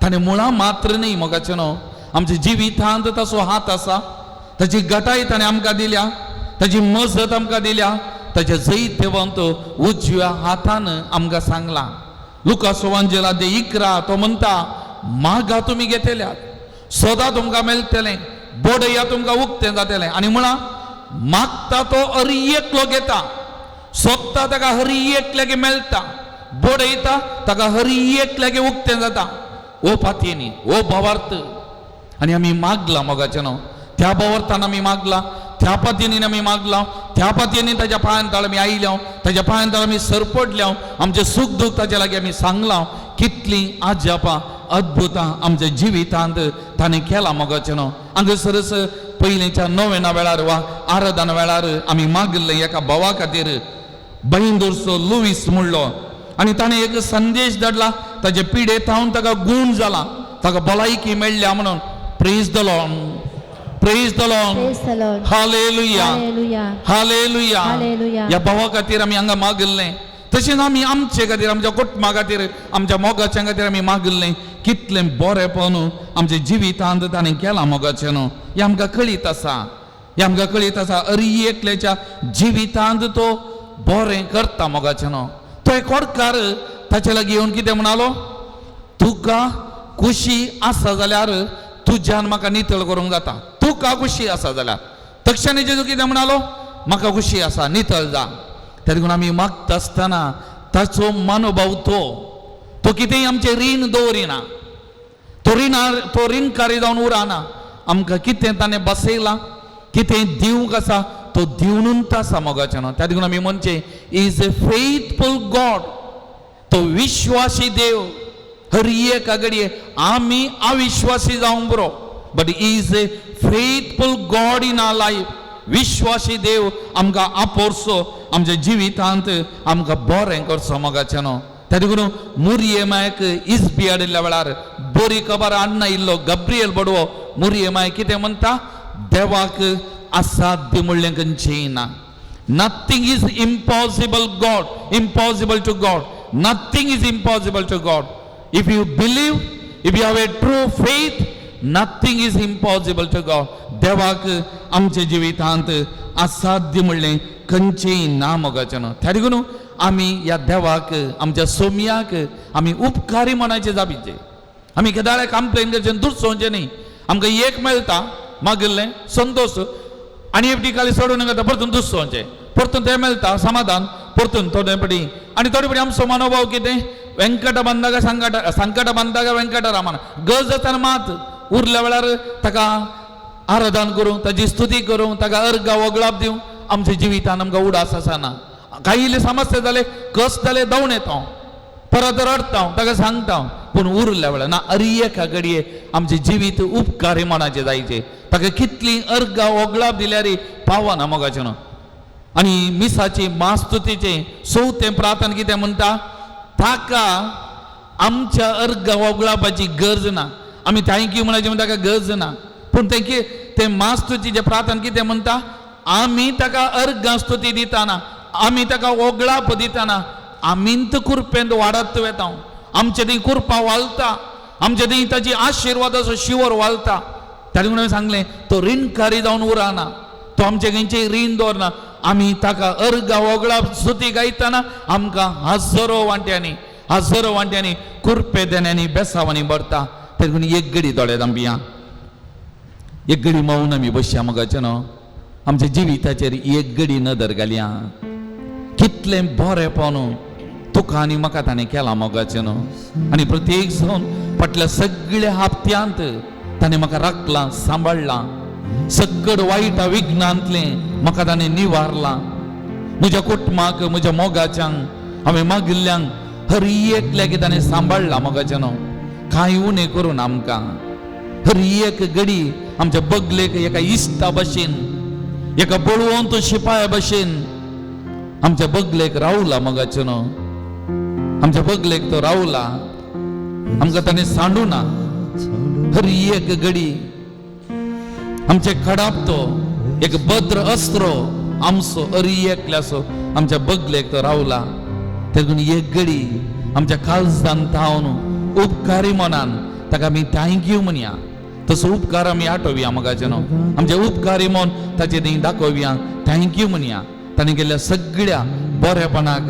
S3: ताणें मुळां मात्र न्ही मोगाचें न्हू आमच्या जिवितांत ताचो हात आसा ताची गटाय ताणें आमकां दिल्या ताची मजत आमकां दिल्या ताच्या जैतेवंत उजव्या हातान आमकां सांगलां लुकास एवांजेल अध्याय 11 तो म्हणटा मागा तुमी घेतल्यात सोदा तुमकां मेळटलें बोडया तुमकां उक्तें जातलें आनी म्हळां मागता तो हर एकलो घेता सोदता ताका हर एकल्यागे मेळटा बोडयता ताका हर एकल्यागे उक्तें जाता ओ पातयेनी ओ भावार्थ आनी आमी मागला मोगाचें न्हू त्या भावार्थान आमी मागला त्या पातयेनीन आमी मागला त्या पातयेनी ताच्या पांयांतळ आमी आयल्या ताच्या पांयांतळ आमी सरपडल्या आमचें सुख दूख ताचे लागीं आमी सांगलां कितलीं आजापां अद्भुतां आमच्या जिवितांत ताणें केलां मोगाचें न्हू हांगासरच पयलींच्या नोवेना वेळार वा आराधना वेळार आमी मागल्लें एका भावा खातीर बहिंदूरचो लुईस म्हणलो आनी ताणें एक संदेश धाडला ताचे पिडेत हांव ताका गूण जाला ताका भलायकी मेळ्ळ्या म्हणून praise the Lord praise the Lord hallelujah hallelujah ह्या भावा खातीर आमी हांगा मागल्लें तशेंच आमी आमचे खातीर आमच्या कुटुंबा खातीर आमच्या मोगाच्या खातीर आमी मागल्लें कितलें बरेंपण आमच्या जिवितांत ताणें केलां मोगाचें न्हू हें आमकां कळीत आसा हें आमकां कळीत आसा हर एकल्याच्या जिवितांत तो बरें करता मोगाचें न्हू तो एक कोडकार ताचे लागीं येवन कितें म्हणालो तुका खुशी आसा जाल्यार तुज्यान म्हाका नितळ करूंक जाता तुका खुशी आसा जाल्यार तक्षणी जेजू कितें म्हणालो म्हाका खुशी आसा नितळ जा त्या देखून आमी मागता आसतना ताचो मनोभाव तो कितेंय आमचें रीण दवरिना तो ऋणकारी जावन उराना आमकां कितें ताणें बसयलां कितें दिवंक आसा तो दिवनूच आसा मोगाचें न्हू त्या देखून आमी म्हणचे इज ए फेथफूल गॉड तो विश्वासी देव हर एका घडये आमी अविश्वासी जावंक बरो but is a faithful god in our life विश्वासी देव आमकां आपोरसो आमच्या जिवितांत आमकां बरें करचो मोगाचें न्हू त्या देखून मुर्येमायक इस्बी हाडिल्ल्या वेळार बरी खबर हाडना इल्लो गब्रियल बडवो मुर्येमायक कितें म्हणटा देवाक असाध्य म्हणलें खंयचेंय ना nothing is impossible God impossible to God nothing is impossible to God if you believe if you have a true faith nothing is impossible to God देवाक आमच्या जिवितांत असाध्य म्हणलें खंयचेंय ना मोगाचें न्हू त्या देखून आमी ह्या देवाक आमच्या सोमयाक आमी उपकारी मनाचे जावीचे आमी केदाळे कंप्लेन करचें दुसरोवचें न्ही आमकां एक मेळटा मागिल्लें संतोष आनी एक काली सोडून घेता परतून दुसरोवचें परतून तें मेळटा समाधान परतून थोडे पटी आनी थोडे पटी आमचो मनोभाव कितें वेंकट बंदागा संकट बंदागा वेंकटरामन गरज जाता मात उरल्या वेळार ताका आराधन करूं ताची स्तुती करूं ताका अर्घ वगळाप दिवं आमच्या जिवितान आमकां उडास आसना काही इल्ले समस्या जाले कश्ट जाले धांवन येता परत रडता ताका सांगता पूण उरल्या वेळार ना एका घडये आमचें जिवीत उपकारी मनाचें जायचें ताका कितली अर्घ वगळाप दिल्यार पावना मोगाचें न्हू आनी मिसाची मास्तुतीचें चवथें प्रार्थना कितें म्हणटा ताका आमच्या अर्घ वगळापाची गरज ना आमी थँक्यू म्हणचे म्हण ताका गरज ना पूण तें मास्तुतीचें प्रार्थना कितें म्हणटा आमी ताका अर्घ स्तुती दिताना आमी ताका वगळाप दिताना आमींत कुरपेंत वाडत वेता आमचे थंय कुरपा वालता आमचे थंय ताची आशिर्वादाचो शिवर वालता त्या देखून हांवें सांगलें तो ऋणकारी जावन उरना तो आमचे खंयचेय रीण दवरना आमी ताका अर्घ वगळाप स्तुती गायतना आमकां हजारो वांट्यांनी कुरपे देण्यांनी बेसावांनी भरता त्या देखून एक घडी दोळे धांपिया एक घडी मौन आमी बसया मोगाचें न्हू आमच्या जिविताचेर एक घडी नदर घालया कितलें बरेंपण तुका आनी म्हाका ताणें केलां मोगाचें न्हू आनी प्रत्येक जावन फाटल्या सगळ्या हापत्यांत ताणें म्हाका राखलां सांबाळलां सगळ वायट विघ्नांतलें म्हाका ताणें निवारलां म्हज्या कुटुंबाक म्हज्या मोगाच्यांक हांवें मागिल्ल्यांक हर एकल्याक ताणें सांबाळलां मोगाचें न्हू कांय उणें करून आमकां हर एक घडी आमच्या बगलेक एका इश्टा भशेन एका बळवंत शिपाया भशेन आमच्या बगलेक रावला मोगाचें न्हू आमच्या बगलेक तो रावला आमकां ताणें सांडूना हर एक घडी आमचे खडाप तो एक भद्र अस्त्र आमचो हर एकल्याचो आमच्या बगलेक तो रावला देखून एक घडी आमच्या काळजान थावन उपकारी मनान ताका आमी थँक्यू म्हणया तसो उपकार आमी आठोवया मोगाचें न्हू आमचे उपकारी मन ताचे थंय दाखोवया थँक्यू म्हणया ताणें केल्ल्या सगळ्या बरेपणाक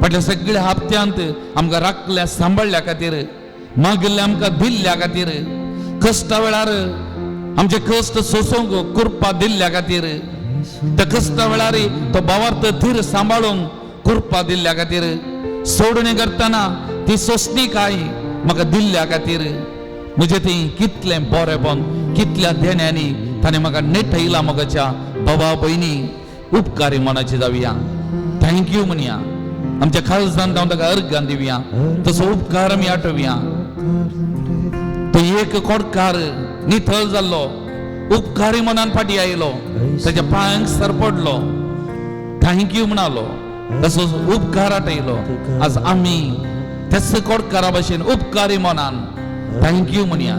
S3: फाटल्या सगळ्या हापत्यांत आमकां राखल्या सांबाळल्या खातीर मागिल्ल्या आमकां दिल्ल्या खातीर कश्टा वेळार आमचे कश्ट सोसूंक कुरपा दिल्ल्या खातीर त्या कश्टा वेळार तो भावार्थ धीर सांबाळूंक कुरपा दिल्ल्या खातीर सोडणी करतना ती सोंसणीकाय म्हाका दिल्ल्या खातीर म्हजें थंय कितलें बरेंपण कितल्या देण्यांनी ताणें म्हाका नेटयलां मोगाच्या बाबा भयणी उपकारी मनाची जावया थँक्यू म्हणया आमच्या काळजान जावन ताका अर्घान दिवया तसो उपकार आमी आठोवया तो एक कोडकार नितळ जाल्लो उपकारी मनान फाटी आयलो ताच्या पांयांक सरपडलो थँक्यू म्हणालो तसो उपकार आठयलो आज आमी त्याच कोडकारा भशेन उपकारी मनान थँक्यू म्हणया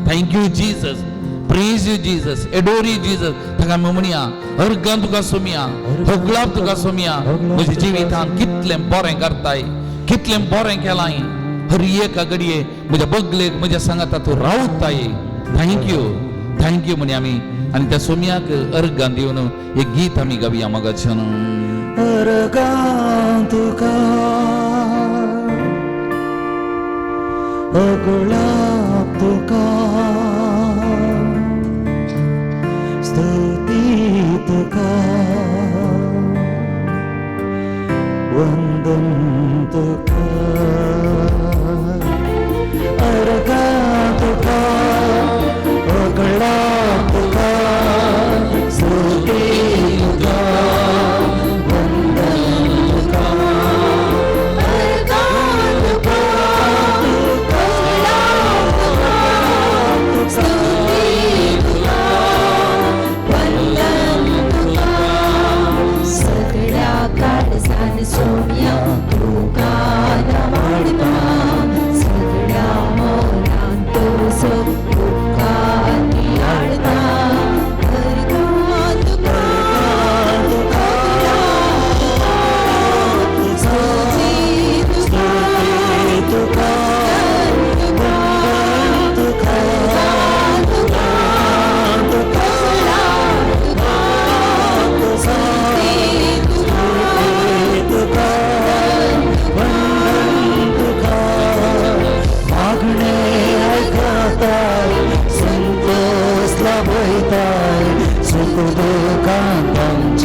S3: thank you Jesus praise you Jesus adore you Jesus ताका आमी म्हणया अर्गान तुका सोमया होगळाप तुका सोमया म्हज्या जिवितांत कितलें बरें करताय कितलें बरें केलां हर एका घडये म्हज्या बगलेक म्हज्या सांगाता तूं रावताय थँक्यू म्हणया आमी आनी त्या सोमयाक अर्गान दिवन एक गीत आमी गावया मोगाचें
S1: अर्गान तुका होगळाप तुका स्तुती तुका वंदन तुका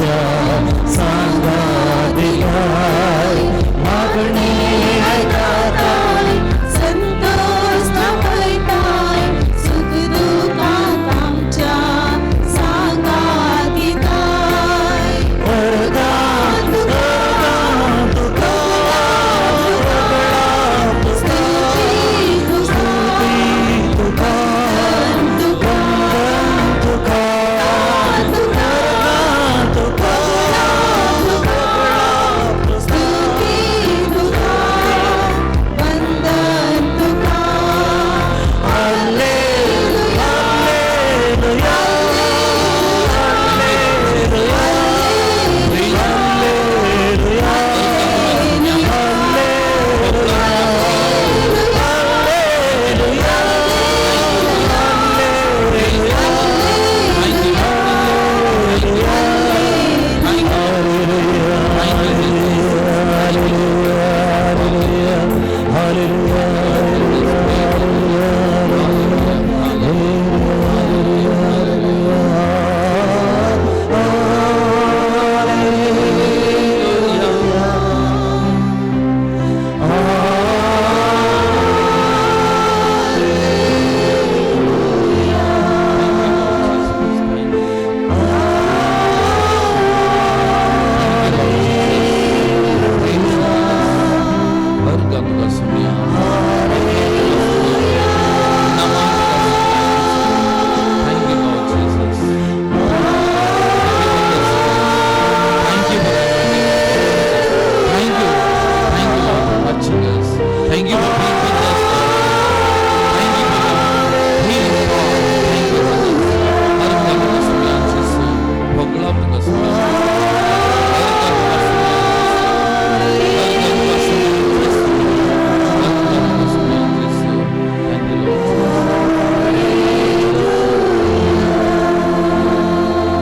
S1: तुझ्या सांगादिकाय मागणी
S4: ऐकताय संतोष दाखवताय सुख दुःखात आमच्या सांगात येताय
S1: वरदान तुका
S4: स्तुती
S1: तुका तुका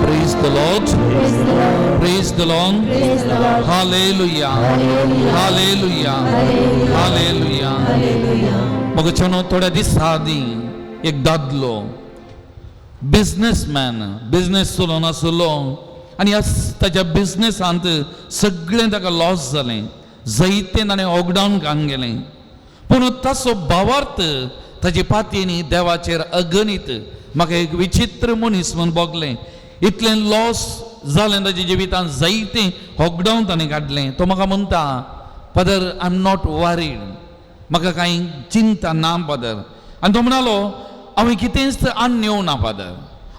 S3: Praise the Lord.
S2: Praise the Lord.
S3: Hallelujah. Hallelujah. Hallelujah. मग छानो थोड्या दिसा आदी एक दादलो बिझनेस चलोवन आसलो आनी ताच्या बिझनेसांत सगळें ताका लॉस जालें जायतें ताणें ऑकडावन घालून गेलें पूण ताचो भावार्थ ताचे पातयेनी देवाचेर अगणित म्हाका एक विचित्र मनीस म्हूण बगलें इतलें लॉस जालें ताच्या जिवितांत जायतें ऑकडावन ताणें काडलें तो म्हाका म्हणटा father I am not worried म्हाका कांय चिंता ना फादर आनी तो म्हणलो हांवें कितेंच आन्न येवना फादर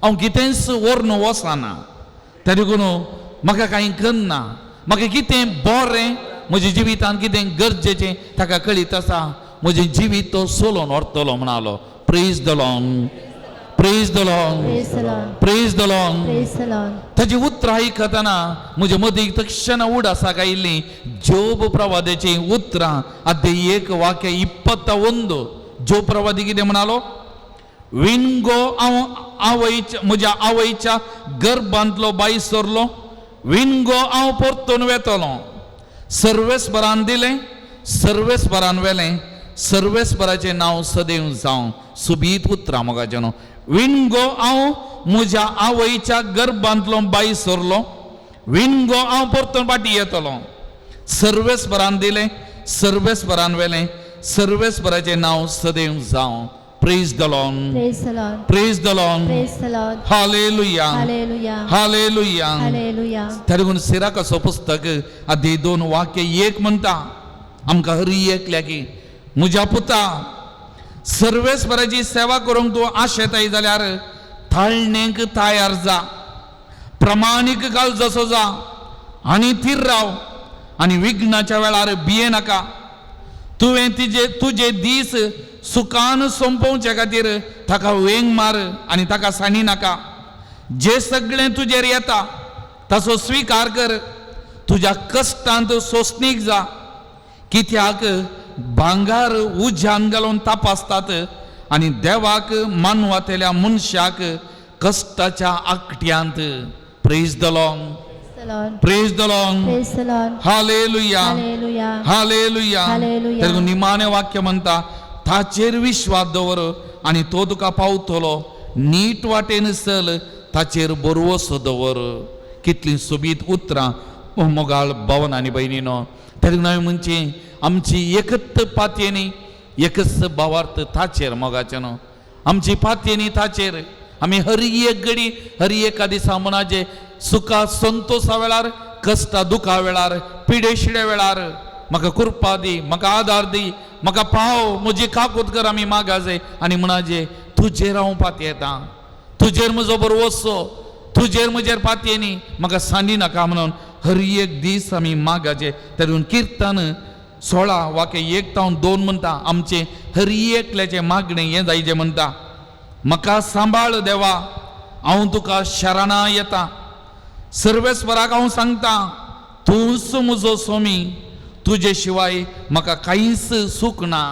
S3: हांव कितेंच व्हरून वचना त्या देखून म्हाका कांय करना म्हाका कितें बरें म्हज्या जिवितांत कितें गरजेचें ताका कळीत आसा म्हजें जिवीत तो सोलोवन व्हरतलो म्हणालो praise the Lord praise the Lord
S2: Praise the Lord.
S3: Praise the Lord
S2: Praise the Lord.
S3: ताची उतरां आयकतना म्हज्या मदीं तक्षण उडासाक आयिल्लीं जोब प्रवादाची उतरां अध्याय 1 वाक्य 21 जोब प्रवादी कितें म्हणालो विणगो हांव म्हज्या आवयच्या गर्भांतलो बाई सरलो विणगो हांव परतून वेतलो सर्वेस्परान दिलें सर्वेस्परान वेलें सर्वेस्पराचें नांव सदैव जावं सुबीत उतरां मोगाचें न्हू विणगो हांव म्हज्या आवयच्या गर्भांतलो बाई सरलो विणगो हांव परतून फाटीं येतलो सर्वेस्परान दिलें सर्वेस्परान वेलें सर्वेस्पराचें नांव सदैव जावं praise the Lord
S2: Praise the Lord.
S3: Praise the Lord
S2: Praise the Lord.
S3: Hallelujah
S2: Hallelujah.
S3: Hallelujah
S2: Hallelujah.
S3: तरीकून सिराकाचो पुस्तक अध्याय 2 वाक्य 1 म्हणटा आमकां हरी एकल्या की म्हज्या पुता सर्वेस्पराची सेवा करूंक तूं आशेताय जाल्यार थाळणेक तयार जा प्रमाणीक घाल जसो जा आनी थीर राव आनी विघ्नाच्या वेळार भिये नाका तुवें तुजे दीस सुखान संपोवचे खातीर ताका वेंग मार आनी ताका साणी नाका जे सगळें तुजेर येता ताचो स्विकार कर तुज्या कश्टांत सोंसणीक जा कित्याक भांगार उज्यान घालून तपासतात आनी देवाक मानवातेल्या मनशाक कश्टाच्या आकट्यांत praise the Lord
S2: Praise the Lord.
S3: Praise the Lord
S2: Praise the Lord.
S3: Hallelujah
S2: Hallelujah.
S3: Hallelujah
S2: Hallelujah.
S3: तेतून निमाणे वाक्य म्हणटा ताचेर विश्वास दवर आनी तो तुका पावतलो नीट वाटेन चल ताचेर बरवसो दवर कितली सोबीत उतरां मोगाळ भवन आनी भयणीनो तेका नवे म्हणजे आमची एकच पातयेनी एकच भावार्थ ताचेर मोगाचे न्हू आमची पातयेनी ताचेर आमी हर एक घडी हर एका दिसा मनाचे सुखा संतोषा वेळार कश्टा दुखा वेळार पिडेशिडे वेळार म्हाका कृपा दी म्हाका आदार दी म्हाका पाव म्हजी काकूत कर आमी मागाजे आनी म्हणाजे तुजेर हांव पातयेतां तुजेर म्हजो बरवोसो तुजेर म्हजेर पातयेनी म्हाका सांडी नाका म्हणून हर एक दीस आमी मागाचे तातूंत किर्तन 16 वाक्य 1 ते 2 म्हणटा आमचे हर एकल्याचे मागणे हें जायचें म्हणटा म्हाका सांबाळ देवा हांव तुका शरणा येता सर्वेस्वराक हांव सांगता तूंच म्हजो स्वामी तुजे शिवाय म्हाका कांयच सूख ना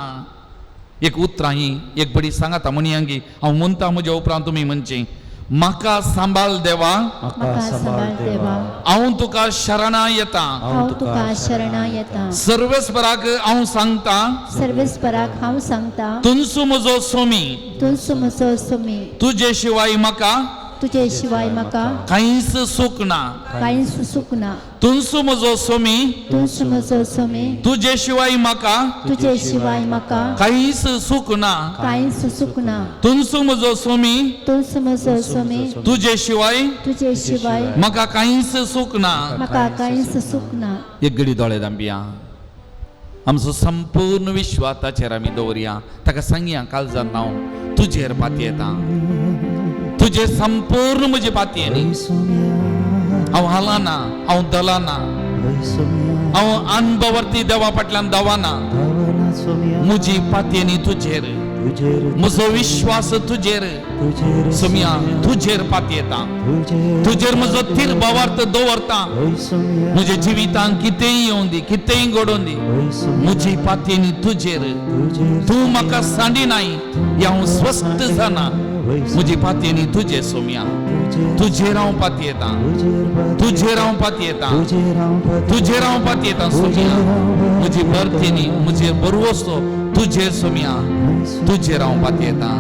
S3: एक उतरां ही एक बडी सांगाता म्हणयांगी हांव म्हणटा म्हज्या उपरांत तुमी म्हणचें म्हाका सांबाळ देवा
S2: म्हाका सांबाळ देवा
S3: हांव तुका शरणा येता
S2: हांव तुका शरणा येता
S3: सर्वेस्वराक हांव सांगता
S2: सर्वेस्पराक हांव सांगता
S3: तुंच म्हजो स्वामी
S2: तूंच म्हजो स्वामी
S3: तुजे शिवाय म्हाका
S2: तुजे शिवाय म्हाका
S3: कांयच सूख ना
S2: कांयच सूख ना
S3: तुंच म्हजो स्वामी
S2: तूंच म्हजो स्वामी
S3: तुजे शिवाय म्हाका
S2: तुजे शिवाय म्हाका
S3: कांयच सूख ना
S2: कांयच सूख ना
S3: तुंच म्हजो स्वामी
S2: तूंच म्हजो स्वामी
S3: तुजे शिवाय
S2: तुजे शिवाय
S3: म्हाका कांयच सूख ना
S2: म्हाका कांयच सूख ना
S3: एक घडी दोळे धांबिया आमचो संपूर्ण विश्वास ताचेर आमी दवरया ताका सांगया काळजान हांव तुजेर पातयेता तुजे संपूर्ण म्हजे पातयेनी हांव हालाना हांव दलाना हांव अनभवर्ती देवा फाटल्यान धांवाना म्हजी पातयेनी तुजेर म्हजो विश्वास तुजेर सुम्या तुजेर पातयेता तुजेर म्हजो तिर भावार्थ दवरता म्हज्या जिवितांत कितेंय येवं दी कितेंय घडोवन दी म्हजी पातयेनी तुजेर तूं म्हाका सांडिनाय हांव स्वस्थ जाना म्हजी पातयेनी तुजे सोम्या तुजेर हांव पातयेता तुजेर हांव पातयेता तुजेर हांव पातयेता सोम्या म्हजी बर्थेनी म्हजेर बरवोसो तुजेर सोम्या तुजेर हांव पातयेता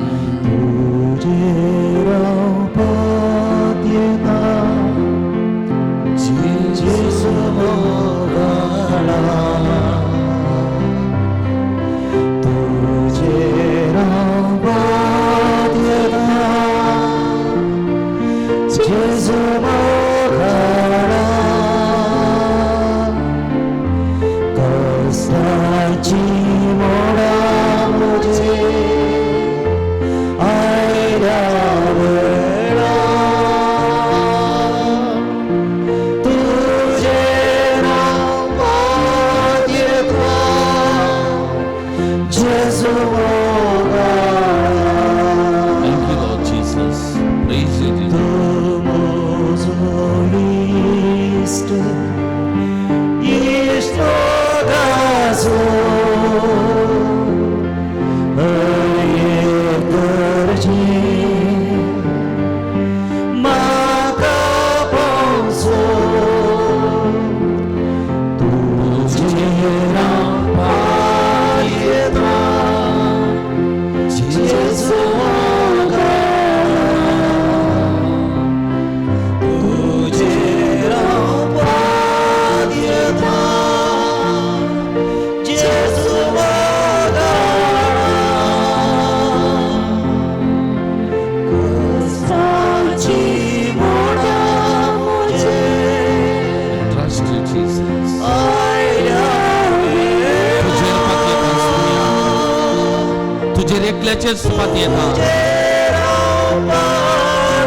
S3: एकल्याचेच पातयेता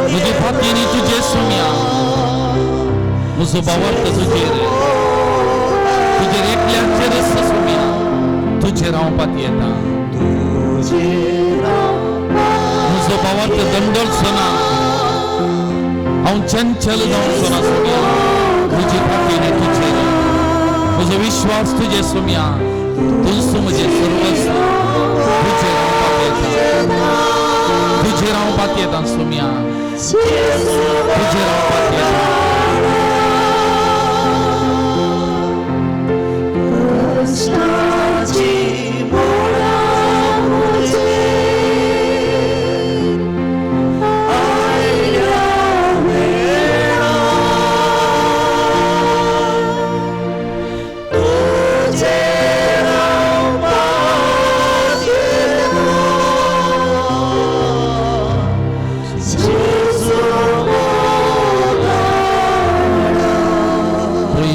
S3: म्हजी पातयेनी तुजे सोम्या म्हजो भावार्थ तुजेर तुजेर एकल्याचेरच सोम्या तुजेर हांव पातयेता म्हजो भावार्थ दंडोलचो ना हांव चंचल जावन सोना सोम्या म्हजी पातयेनी तुजेर म्हजो विश्वास तुजे सोम्या तूंच म्हजें सर्वस्व तुजेर हांव पातयेता सोम्या तुजेर हांव पातयेता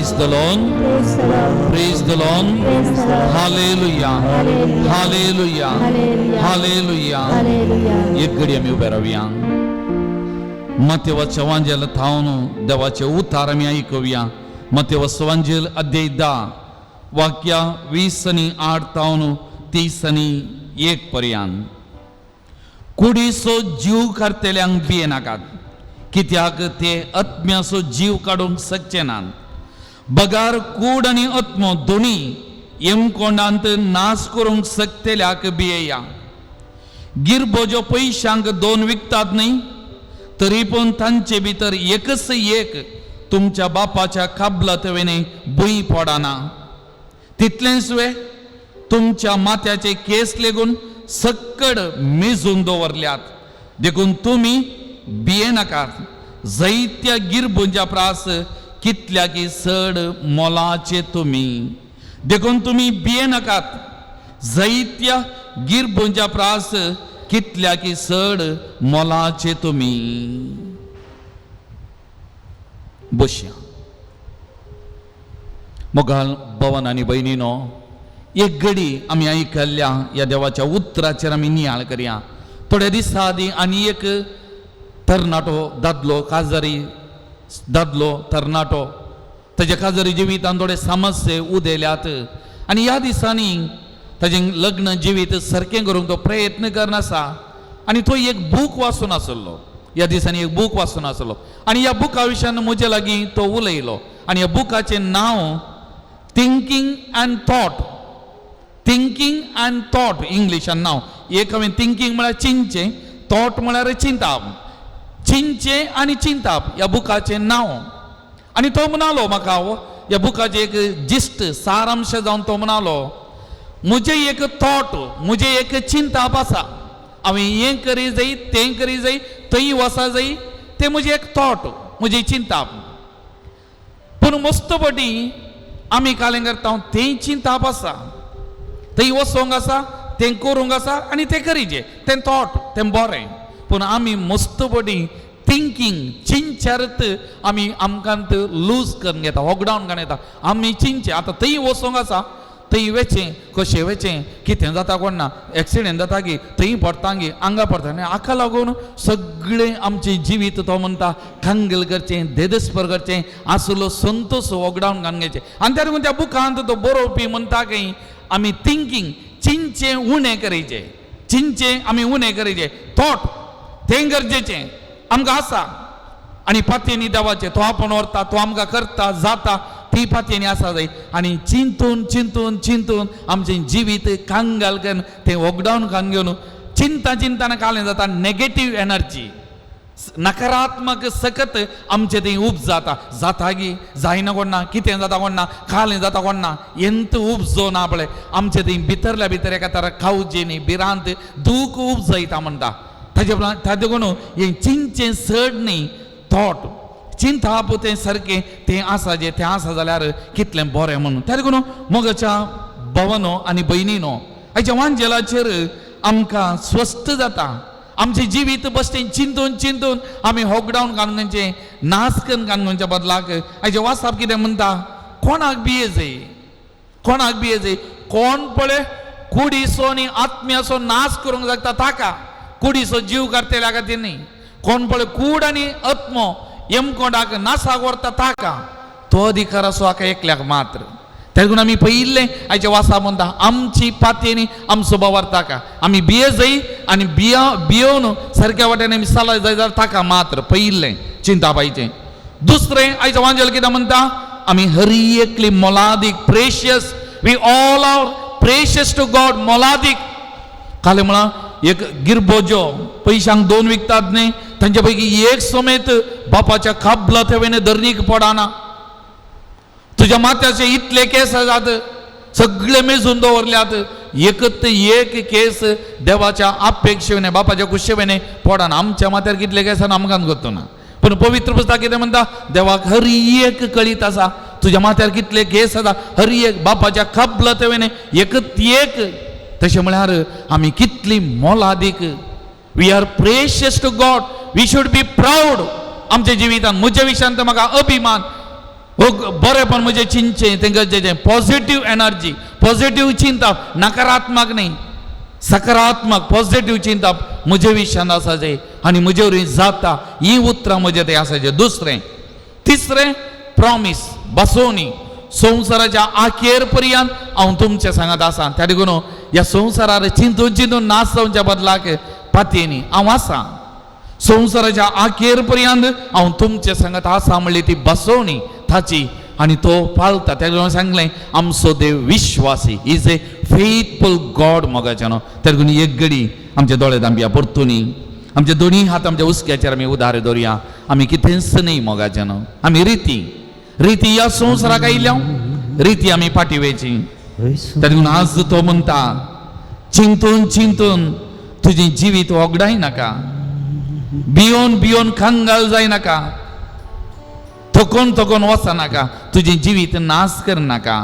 S3: Praise the Lord.
S2: Praise the Lord.
S3: Praise the Lord.
S2: Praise the Lord.
S3: Hallelujah.
S2: Hallelujah.
S3: Hallelujah.
S2: Hallelujah.
S3: Hallelujah.
S2: Hallelujah.
S3: एक घडी आमी उबे रावया. मत्तेवाचें एवांजेल थावन देवाचें उतार आमी आयकुया. मत्तेवाचो एवांजेल अध्याय 10 वाक्या 20 आनी 8 थावन 30 आनी 1 पर्यंत. कुडीचो जीव करतेल्यांक भिये नाकात, कित्याक ते आत्म्याचो जीव काडूंक शकचे नात. बगार कूड आनी आत्मो दोनी येमकोंडांत नाश करूंक शकतेल्याक भियेया. गिरबोजो पयशांक 2 विकतात न्ही, तरी पूण तांचे भितर एकच एक तुमच्या बापाच्या काबलातवेने भुंय पडना. तितलेंच वे तुमच्या माथ्याचे केस लेगून सक्कड मेजून दवरल्यात. देखून तुमी भिये नाकात. जायत्या गिरबुंजा प्रास कितल्या की चड मोलाचे तुमी. देखून तुमी भिये नाकात. जायत्या गिरबुंजा प्रास कितल्या की चड मोलाचे तुमी. बसया. मोगाल भवन आनी भयणीनो, एक घडी आमी आयकल्ल्या ह्या देवाच्या उतराचेर आमी नियाळ करया. थोड्या दिसा आदी आनी एक तरणाटो दादलो, काजारी दादलो तरणाटो, ताच्या काजारी जिवितांत थोडे समस्ये उदेल्यात आनी ह्या दिसांनी ताजें लग्न जिवीत सारकें करूंक तो प्रयत्न करनासा. आनी तो एक बूक वाचून आसलो. ह्या दिसांनी एक बूक वाचून आसलो आनी ह्या बुका विशयान म्हजे लागीं तो उलयलो. आनी ह्या बुकाचें नांव thinking and thought. Thinking and thought इंग्लिशान नांव. एक हांवें थिंकींग म्हळ्यार चिंतचें, थॉट म्हळ्यार चिंताप. चिंतचें आनी चिंताप ह्या बुकाचें नांव. आनी तो म्हणलो म्हाका ह्या बुकाचें एक जिस्ट सारांश जावन तो म्हणलो, म्हजें एक थॉट, म्हजें एक चिंताप आसा. हांवें हें करी जाय, तें करी जाय, थंय वसा जाय, तें म्हजें एक थॉट, म्हजें चिंताप. पूण मस्तपटी आमी कालें करता तें चिंताप आसा, थंय वचोंक आसा, तें करूंक आसा आनी तें करीचें, तें थॉट, तें बरें. पूण आमी मस्तपटी थिंकींग चिंचारत आमी आमकांत लूज करून घेता, वॉकडावन करून येता. आमी चिंतचें, आतां थंय वचोंक आसा, थंय वेचें, कशें वेचें, कितें जाता कोण ना, एक्सिडेंट जाता की, थंय पडटा गी, आंगा पडटा. आनी हाका लागून सगळें आमचें जिवीत तो म्हणटा कांगल करचें, देदस्पर करचें, आसलो संतोश वॉकडावन घालून घेवचें. आनी त्या लागून त्या बुकांत तो बरोवपी म्हणटा की आमी थिंकींग चिंतचें उणें करचें, चिंतचें आमी उणें करचें. थॉट तें गरजेचें आमकां आसा. आनी पातयेनी देवाचें तो आपण व्हरता, तो आमकां करता, जाता, ती पातयेनी आसा जाय. आनी चिंतून चिंतून चिंतून आमचें जिवीत कांगाल करून तें वॉकडावन घालून घेवन चिंता चिंताना कालें जाता नेगेटीव एनर्जी, नकारात्मक सकत आमचें थंय उब जाता. जाता गी, जायना कोण ना, कितें जाता कोण ना, कालें जाता कोण ना, एंत उब जो ना पळय आमचें थंय भितरल्या भितर एका तरा खावचें न्ही, भिरांत दूख उब जायता म्हणटा. ताजे लागून हें चिंतचें चड न्ही, थॉट चिंताप तें सारकें तें आसा जें तें आसा जाल्यार कितलें बरें म्हणून. त्या लागून मोगाच्या भवनो आनी भयणीनो, हाच्या वांजेलाचेर आमकां स्वस्थ जाता. आमचें जिवीत बसतें चिंतून चिंतून आमी हॉकडावन घालूनचें, नाश करून घालूनच्या बदलाक हाचें वाचप कितें म्हणटा, कोणाक भिये जाय, कोणाक भिये जाय. कोण पळय कुडीचो आनी आत्म्याचो नाश करूंक जाता ताका, कुडीचो जीव काडटेल्या खातीर न्ही. कोण पळय कूड आनी आत्मो येमकोंडाक नासाक व्हरता ताका, तो अधिकार आसो हाका एकल्याक मात्र. त्या लागून आमी पयिल्लें हाचें वासा म्हणटा आमची पातयेनी आमचो बाबार ताका. आमी भिये जाय आनी भियोवन सारक्या वाटेन आमी चलय जाय जाल्यार ताका मात्र पयिल्लें चिंतापायचें. दुसरें आयचो वांजेल कितें म्हणटा, आमी हरी एकली मोलादीक, precious, we all are precious to God, मोलादीक. काले म्हळ्यार एक गिरबोजो पयशांक 2 विकतात न्ही, तांचे पैकी एक समेत बापाच्या काबलातवेने धरणीक पडना. तुज्या माथ्याचे इतले केस जात, सगळे मेजून दवरल्यात, एकच एक केस देवाच्या अपेक्षेने बापाच्या कुशेवेने पडना. आमच्या माथ्यार कितले केस आमकां गोत्तो ना, पूण पवित्र पुस्तक कितें म्हणटा, देवाक हर एक कळीत आसा, तुज्या माथ्यार कितले केस आसा, हर एक बापाच्या काबलातवेने एकच एक. तशें म्हळ्यार आमी कितली मोलादीक. We are precious to God, we should be proud. आमच्या जिवितांत म्हज्या विशयान तर म्हाका अभिमान. हो बरेपण म्हणजे चिंचे तेंका जे पॉझिटिव्ह एनर्जी पॉझिटिव्ह चिंतप नकारात्मक नाही सकारात्मक पॉझिटिव्ह चिंतप म्हजे विशयान आसाचे आनी म्हजे वरवीं जाता ही उतरां म्हजे ते आसाचे दुसरें तिसरें प्रॉमिस बसोवणी संवसाराच्या आखेर पर्यंत हांव तुमचे सांगत आसा त्या देखून ह्या संवसारार चिंतून चिंतून नाश जावच्या बदलाक पातयेनी हांव आसा संवसाराच्या आखेर पर्यंत हांव तुमचे सांगत आसा म्हणली ती बसोवणी ताची आनी तो पाळता त्या सांगलें आमचो देव विश्वासी इज ए फेथफूल गॉड मोगाच्यानो त्या देखून एक घडी आमचे दोळे दांबया परतुनी आमचे दोनी हात आमच्या उस्क्याचेर आमी उदार दवरया आमी कितेंच न्ही मोगाच्यानो आमी रिती ह्या संवसाराक आयल्या रिती आमी पाटिवेची त्या देखून आज तो म्हणटा चिंतून चिंतून तुजें जिवीत वगडाय नाका भियोन भियोन खंगाल जाय नाका थकोन थकोन वचा नाका तुजें जिवीत नाश कर नाका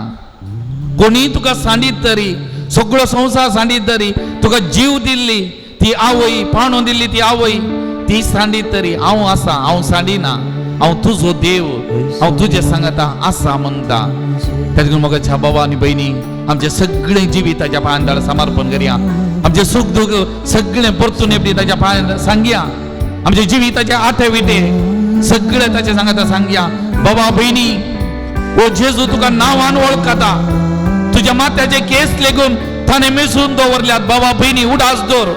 S3: कोणी तुका सांडीत तरी सगळो संवसार सांडीत तरी तुका जीव दिल्ली ती आवय पाणो दिल्ली ती आवय ती सांडीत तरी हांव आसा हांव सांडिना हांव तुजो देव हांव तुजे सांगता आसा म्हणटा त्या देखून मोगाच्या बाबा आनी भयणी आमचे सगळे जिवीताच्या पांयार समर्पण करया आमचे सुख दुख सगळे परतून येवपी ताच्या पांयार सांगया आमच्या जिवीताचे आठे विटे सगळे ताचे सांगता सांगया बाबा भयणी ओ जेजू तुका नांवान वळखता तुज्या माथ्याचे केस लेगून ताणें मेसून दवरल्यात बाबा भयणी उडास दवर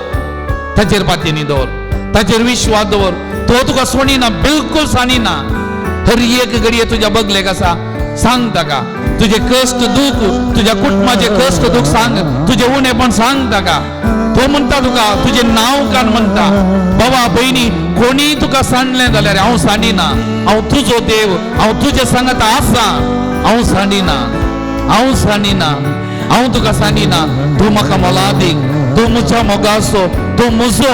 S3: ताचेर पातयेनी दवर ताचेर विश्वास दवर तो तुका सोडिना बिलकुल सांडिना हर एक घडये तुज्या बगलेक आसा सांग ताका तुझे कष्ट दुख तुझ्या कुटुंबाचे कष्ट दुख सांग तुझे उणेपण सांग ताका तो म्हणटा तुका तुझे नांव काड म्हणटा बाबा भयणी कोणी तुका सांडलें जाल्यार हांव सांडिना हांव तुजो देव हांव तुजे सांगता आसा हांव सांडिना हांव तुका सांडिना तूं म्हाका मोलादीक तूं म्हज्या मोगाचो तूं म्हजो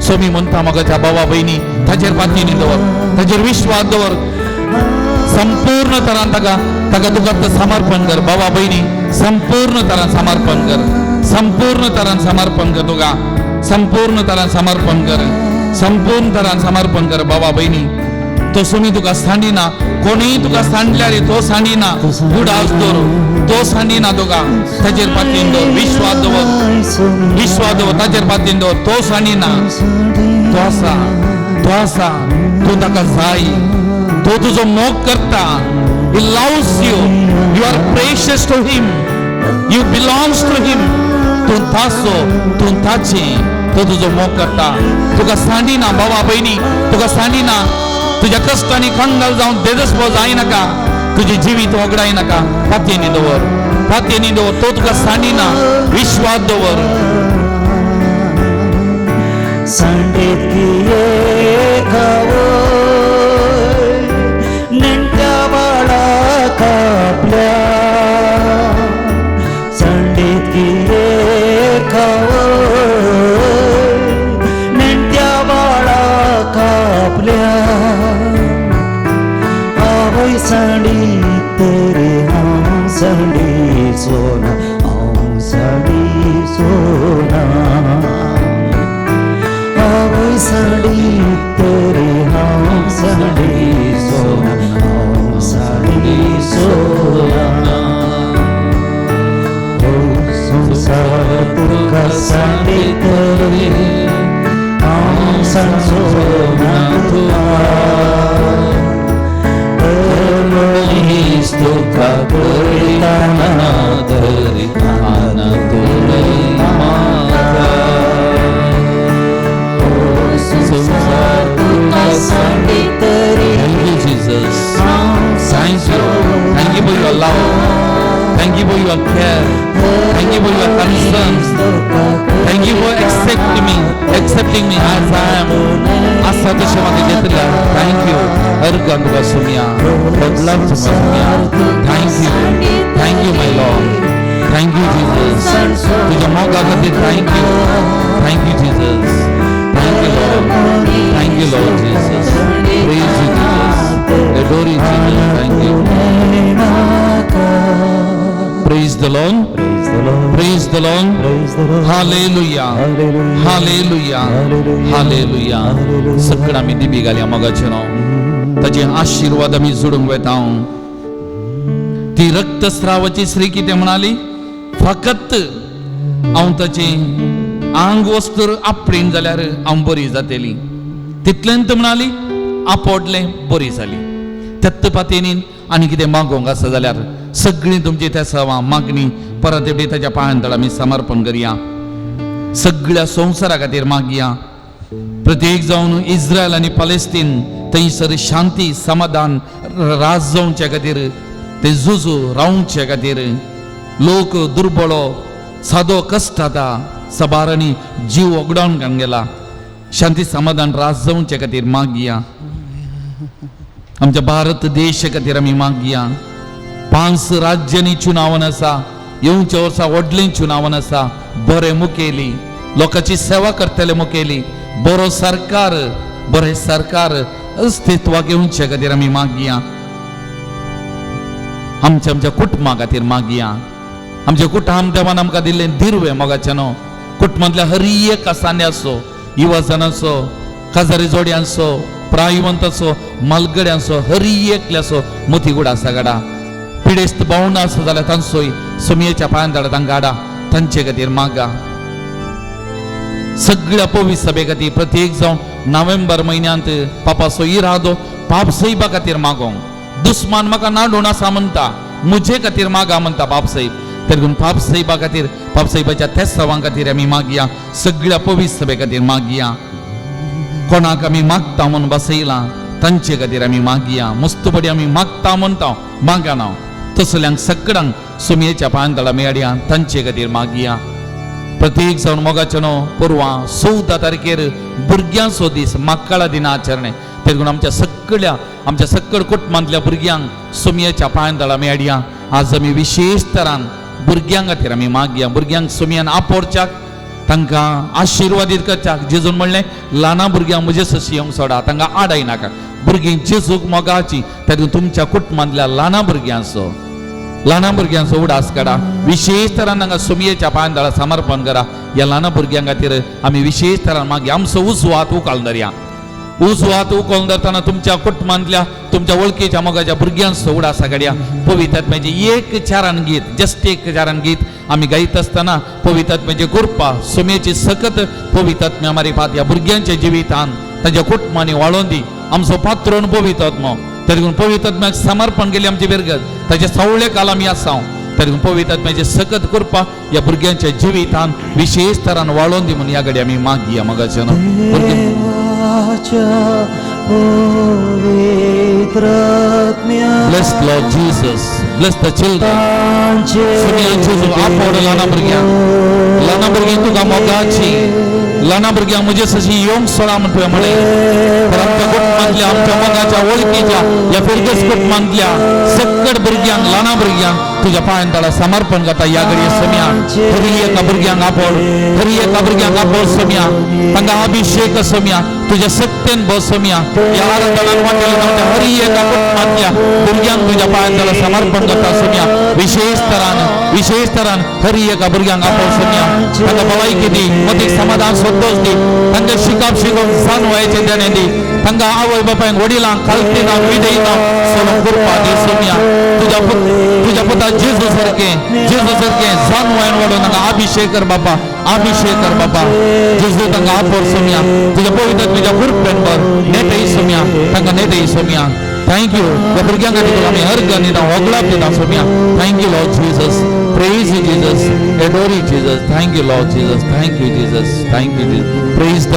S3: सो मी म्हणटा मोगाच्या बाबा भयणी ताचेर पातयेनी दवर ताचेर विश्वास दवर संपूर्ण तरान ताका तुका समर्पण कर बाबा भयणी संपूर्ण तरान समर्पण कर संपूर्ण तरान समर्पण कर तुका संपूर्ण तरान समर्पण कर संपूर्ण तरान समर्पण कर बाबा भयणी तो सुमी तुका सांडिना कोणीय तुका सांडल्यार तो सांडिना उडास दवर तो सांडिना तुका ताचेर पातयेन दवर विश्वास दवर ताचेर पातयेन दवर तो सांडिना तो आसा तूं ताका जाय तो तुजो मोग करता he loves you you are precious to him you belongs to him तूं ताचो तूं ताची तो तुजो मोग करता तुका सांडिना बाबा भयणी तुका सांडिना तुझ्या कष्टांनी खंगाल जावन देदस्व जाय नाका तुझे जिवीत वगडाय नाका पातयेनी दवर तो तुका सांडिना विश्वास दवर
S1: सांडेत नेंट्या बाळाक आपल्या सांडेत नेंट्या बाळाक आपल्या आवय सांडी तरी हांव सांडी सोना हांव सांडी सोना आवय सांडी तरी हांव सांडी सोना हांव सांडी सोना संसार तुका सांडी तरी हांव सांसोना मनीस तुका कळटाना तरी आना तुळई म्हाका संसार तुका सांडी तरी
S3: Jesus thank you for your love thank you for your care thank you for your concerns thank you for accepting me as I am asa तशें म्हाका घेतल्या thank you अर्ग तुका Somaiya God love to Somaiya thank you my Lord thank you Jesus तुझ्या मोगा खातीर thank you Jesus thank you Lord Jesus praise you Jesus adore you Jesus thank you praise the Lord hallelujah hallelujah hallelujah सगळा मी दिबी घालया मोगाचें नांव ताजे आशीर्वाद आमी जोडूंक वयता ती रक्तस्रावाची स्त्री कितें म्हणाली फकत हांव ताचें आंग वस्तूर आपणीन जाल्यार हांव बरी जातली तितल्यांत म्हणाली आपडलें बरी जाली तेत पातेनीन आनी कितें मागोवंक आसा जाल्यार सगळीं तुमची त्या सवा मागणी परत एकटी ताच्या पांयांतळ आमी समर्पण करया सगळ्या संवसारा खातीर मागया प्रत्येक जावन इस्रायल आनी पॅलेस्तीन थंयसर शांती समाधान राज जावचे खातीर ते झुजू रावचे खातीर लोक दुर्बळो सादो कश्ट जाता सबारांनी जीव ओगडावन घेवन गेला शांती समाधान राज जावचे खातीर मागया आमच्या भारत देश खातीर आमी मागया 5 राज्यांनी चुनावन आसा येवच्या वर्सा व्हडलें चुनावन आसा बरें मुखेली लोकांची सेवा करतले मुखेली बरो सरकार बरें सरकार अस्तित्वाक येवचे खातीर आमी मागया आमच्या कुटुंबा खातीर मागया आमच्या कुटुंब देवान आमकां दिल्लें दिर्वे मोगाचें न्हू कुटुंबांतल्या हर एक कासांनी आसो युवजन आसो काजारी जोडी आसो प्रायवंत आसो मालगडे आसो हर एकले आसो मोतीगूड आसा गाडा पिडेस्त बावंड आसा जाल्यार तांचोय सुमयेच्या पांयां धाडा तांकां हाडा तांचे खातीर मागा सगळ्या पवित्र सभे खातीर प्रत्येक जावन नोव्हेंबर म्हयन्यांत पापाचो इरादो पाप सैबा खातीर मागोंक दुस्मान म्हाका नाडून आसा म्हणटा म्हजे खातीर मागा म्हणटा पाप सैब तेगून पाप सैबा खातीर पाप सैबाच्या तेसावां खातीर आमी मागया सगळ्या पवित्र सभे खातीर मागया कोणाक आमी मागता म्हणून बसयलां तांचे खातीर आमी मागया मस्तपडी आमी मागता म्हणटा मागा ना तसल्यांक सगळ्यांक सुमयेच्या पांयांतळा मेळया तांचे खातीर मागया प्रत्येक जावन मोगाचें न्हू पुरवां 14 तारखेर भुरग्यांचो दीस माक्काळा दिना आचरणे तेगून आमच्या सकळ कुटुंबांतल्या भुरग्यांक सुमयेच्या पांयांतळा मेळया आज आमी विशेश तरान भुरग्यां खातीर आमी मागया भुरग्यांक सुमयान आपोरच्याक तांकां आशिर्वादीत करच्याक जेजून म्हणलें ल्हान भुरग्यांक म्हजे सशी येवंक सोडा तांकां आडाय नाका भुरगीं जेजूक मोगाची तेतून तुमच्या कुटुंबांतल्या ल्हान भुरग्यांचो उडास काडा विशेष तरान तांकां सुमयेच्या पांयांतळा समर्पण करा ह्या ल्हान भुरग्यां खातीर आमी विशेष तरान मागया आमचो उजवात उखळून धरया उजवात उखळून धरतना तुमच्या कुटुंबांतल्या तुमच्या वळखीच्या मोगाच्या भुरग्यांचो उडास काडया पवित्र आत्म्याचें एक चारान गीत जस्ट एक चारान गीत आमी गायत आसतना पवित्र आत्म्याची कृपा सुमयेची सकत पवित्र आत्म्या मारिपात ह्या भुरग्यांच्या जिवितान तांच्या कुटुंबांनी वाळोवन दी आमचो पात्रोन पवित्र आत्मो तरी पवित्र आत्म्याक समर्पण केली आमची विरगत ताचे सवळे काल आमी आसां तरी पवित्र आत्म्याची सकत कृपा ह्या भुरग्यांच्या जिवितान विशेष तरान वाळोवन दी म्हणून ह्या घडी आमी मागया मोगाचें Bless Lord Jesus, bless the children. ल्हान भुरग्यांक तुका मोगाची ल्हान भुरग्यांक म्हजे सशी येवंक सोडा म्हण तुवें म्हळें तर आमच्या कुटुंबांतल्या आमच्या मोगाच्या वळखीच्या ह्या फिरगस कुटुंबांतल्या सकट भुरग्यांक ल्हान भुरग्यांक तुज्या पांयांतळा समर्पण करता ह्या घडये सोम्या खरी एका भुरग्यांक आपोड सोम्या तांकां अभिषेक सोम्या तुज्या सत्तेन बस सोम्या ह्या आराधनान वांटेल्या हरी एका कुटुंबांतल्या भुरग्यांक तुज्या पांयांतळा समर्पण करता सोम्या विशेष तरान हरी एका भुरग्यांक आपोड सोम्या तांकां भलायकी दी मदीक समाधान संतोष दी तांकां शिकोवन जाण वयाचें देणें दी तांकां आवय बापायक वडिलांक खालतीनांक विधेयनांक सोलो कृपा दी सोम्या तुज्या पुता जेजू सारकें जाण वयान वाडोवन तांकां अभिषेक कर बाबा जेजू तांकां आपोर सोम्या तुज्या पवित्र तुज्या कृपेन भर नेटय सोम्या तांकां नेटय सोम्या थँक यू ह्या भुरग्यां खातीर आमी अर्घ दिता होगलाप दिता सोम्या thank you Lord Jesus praise you Jesus adore you Jesus thank you Lord Jesus thank you Jesus praise the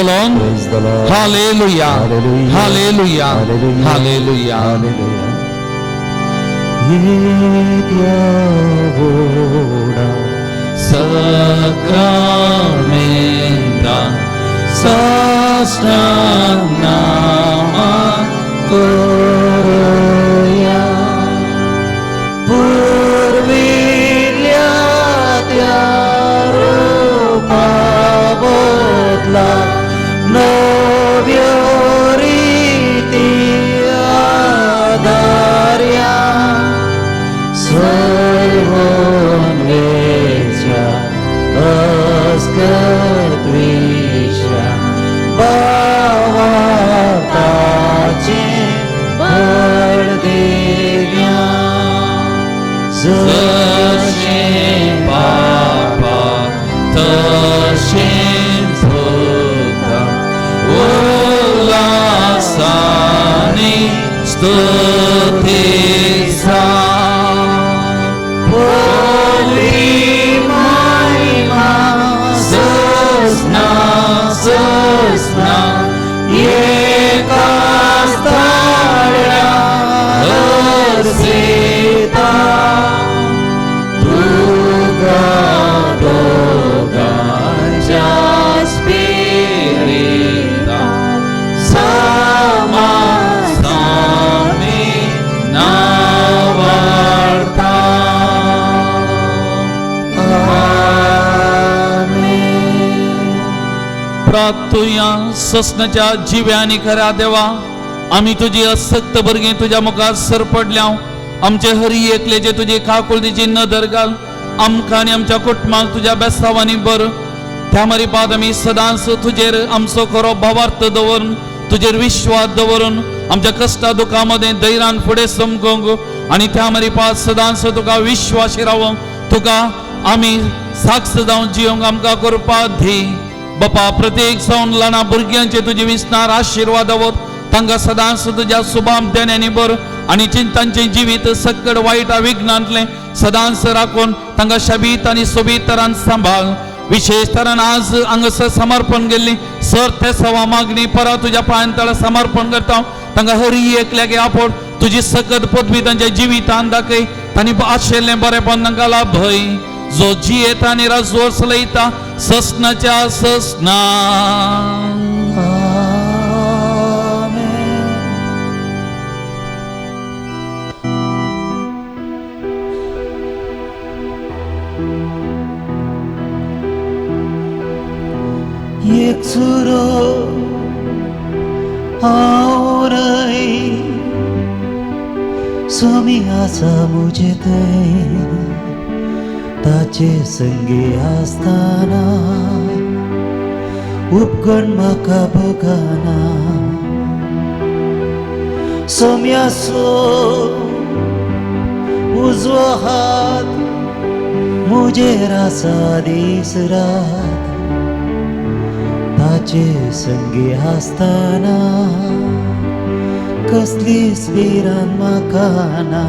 S3: Lord hallelujah hallelujah hallelujah Sacramenta Sastrana Gloria Purvilya Rupa Bodla Novioriti Adarya Salvon Vecha Askatvisha Bhavata
S1: जशे पापा तशे तुका उल्हासाने स्तुतीचा Holy महिमा सजना सजना एकाच ताळ्या हर्षिता तुगा दोगांच्या स्पिरिता समासामी नावार्ता
S3: प्रार्थुया ससनाच्या जिव्यानी खऱ्या देवा आम्ही तुझी असक्त भरगी तुझ्या मुखात सरपडल्या आमचे हरी एकलेचे तुझे काकुळतीची नदर घाल आमकां आनी आमच्या कुटुंबाक तुझ्या बेस्तावानी बर त्या मरीपात आमी सदांच तुजेर आमचो खरो भावार्थ दवरून तुजेर विश्वास दवरून आमच्या कष्टा दुखामध्ये धैर्यान फुडें समकोंक आणि त्या मरीपात सदांच तुका विश्वासी रावंक तुका आमी साक्ष जावन जियोंक आमकां करपा धी बापा प्रत्येक जावन ल्हान भुरग्यांचे तुजे विस्तार आशिर्वाद दवर तांकां सदांच तुज्या शुभाम देण्यानी बर आणि चिंतांचे जिवीत सकड वाईट विघ्नांतले सदांच राखून तांकां शबीत आणि सोबीत तरान सांभाळ विशेष तरान आज हांगासर समर्पण केल्ली सर ते सवा मागणी परा तुज्या पांयांतळ समर्पण करता तांकां हरी एकल्याक आपोड तुजी सकत पदवी तांच्या जिवितान दाखय तांणी आशिल्लें बरेपण तांकां लाभय जो जियेता आनी राजवट चलयता ससनाच्या ससना
S1: एक सुरो आवरई स्वामी आसा मुझे थंय ताचे संगी आसतना उपगण म्हाका बघाना सोम्याचो उजवो हात मुजेर आसा दीस रात ताचे संगी आसतना कसलीच भिरांत म्हाका ना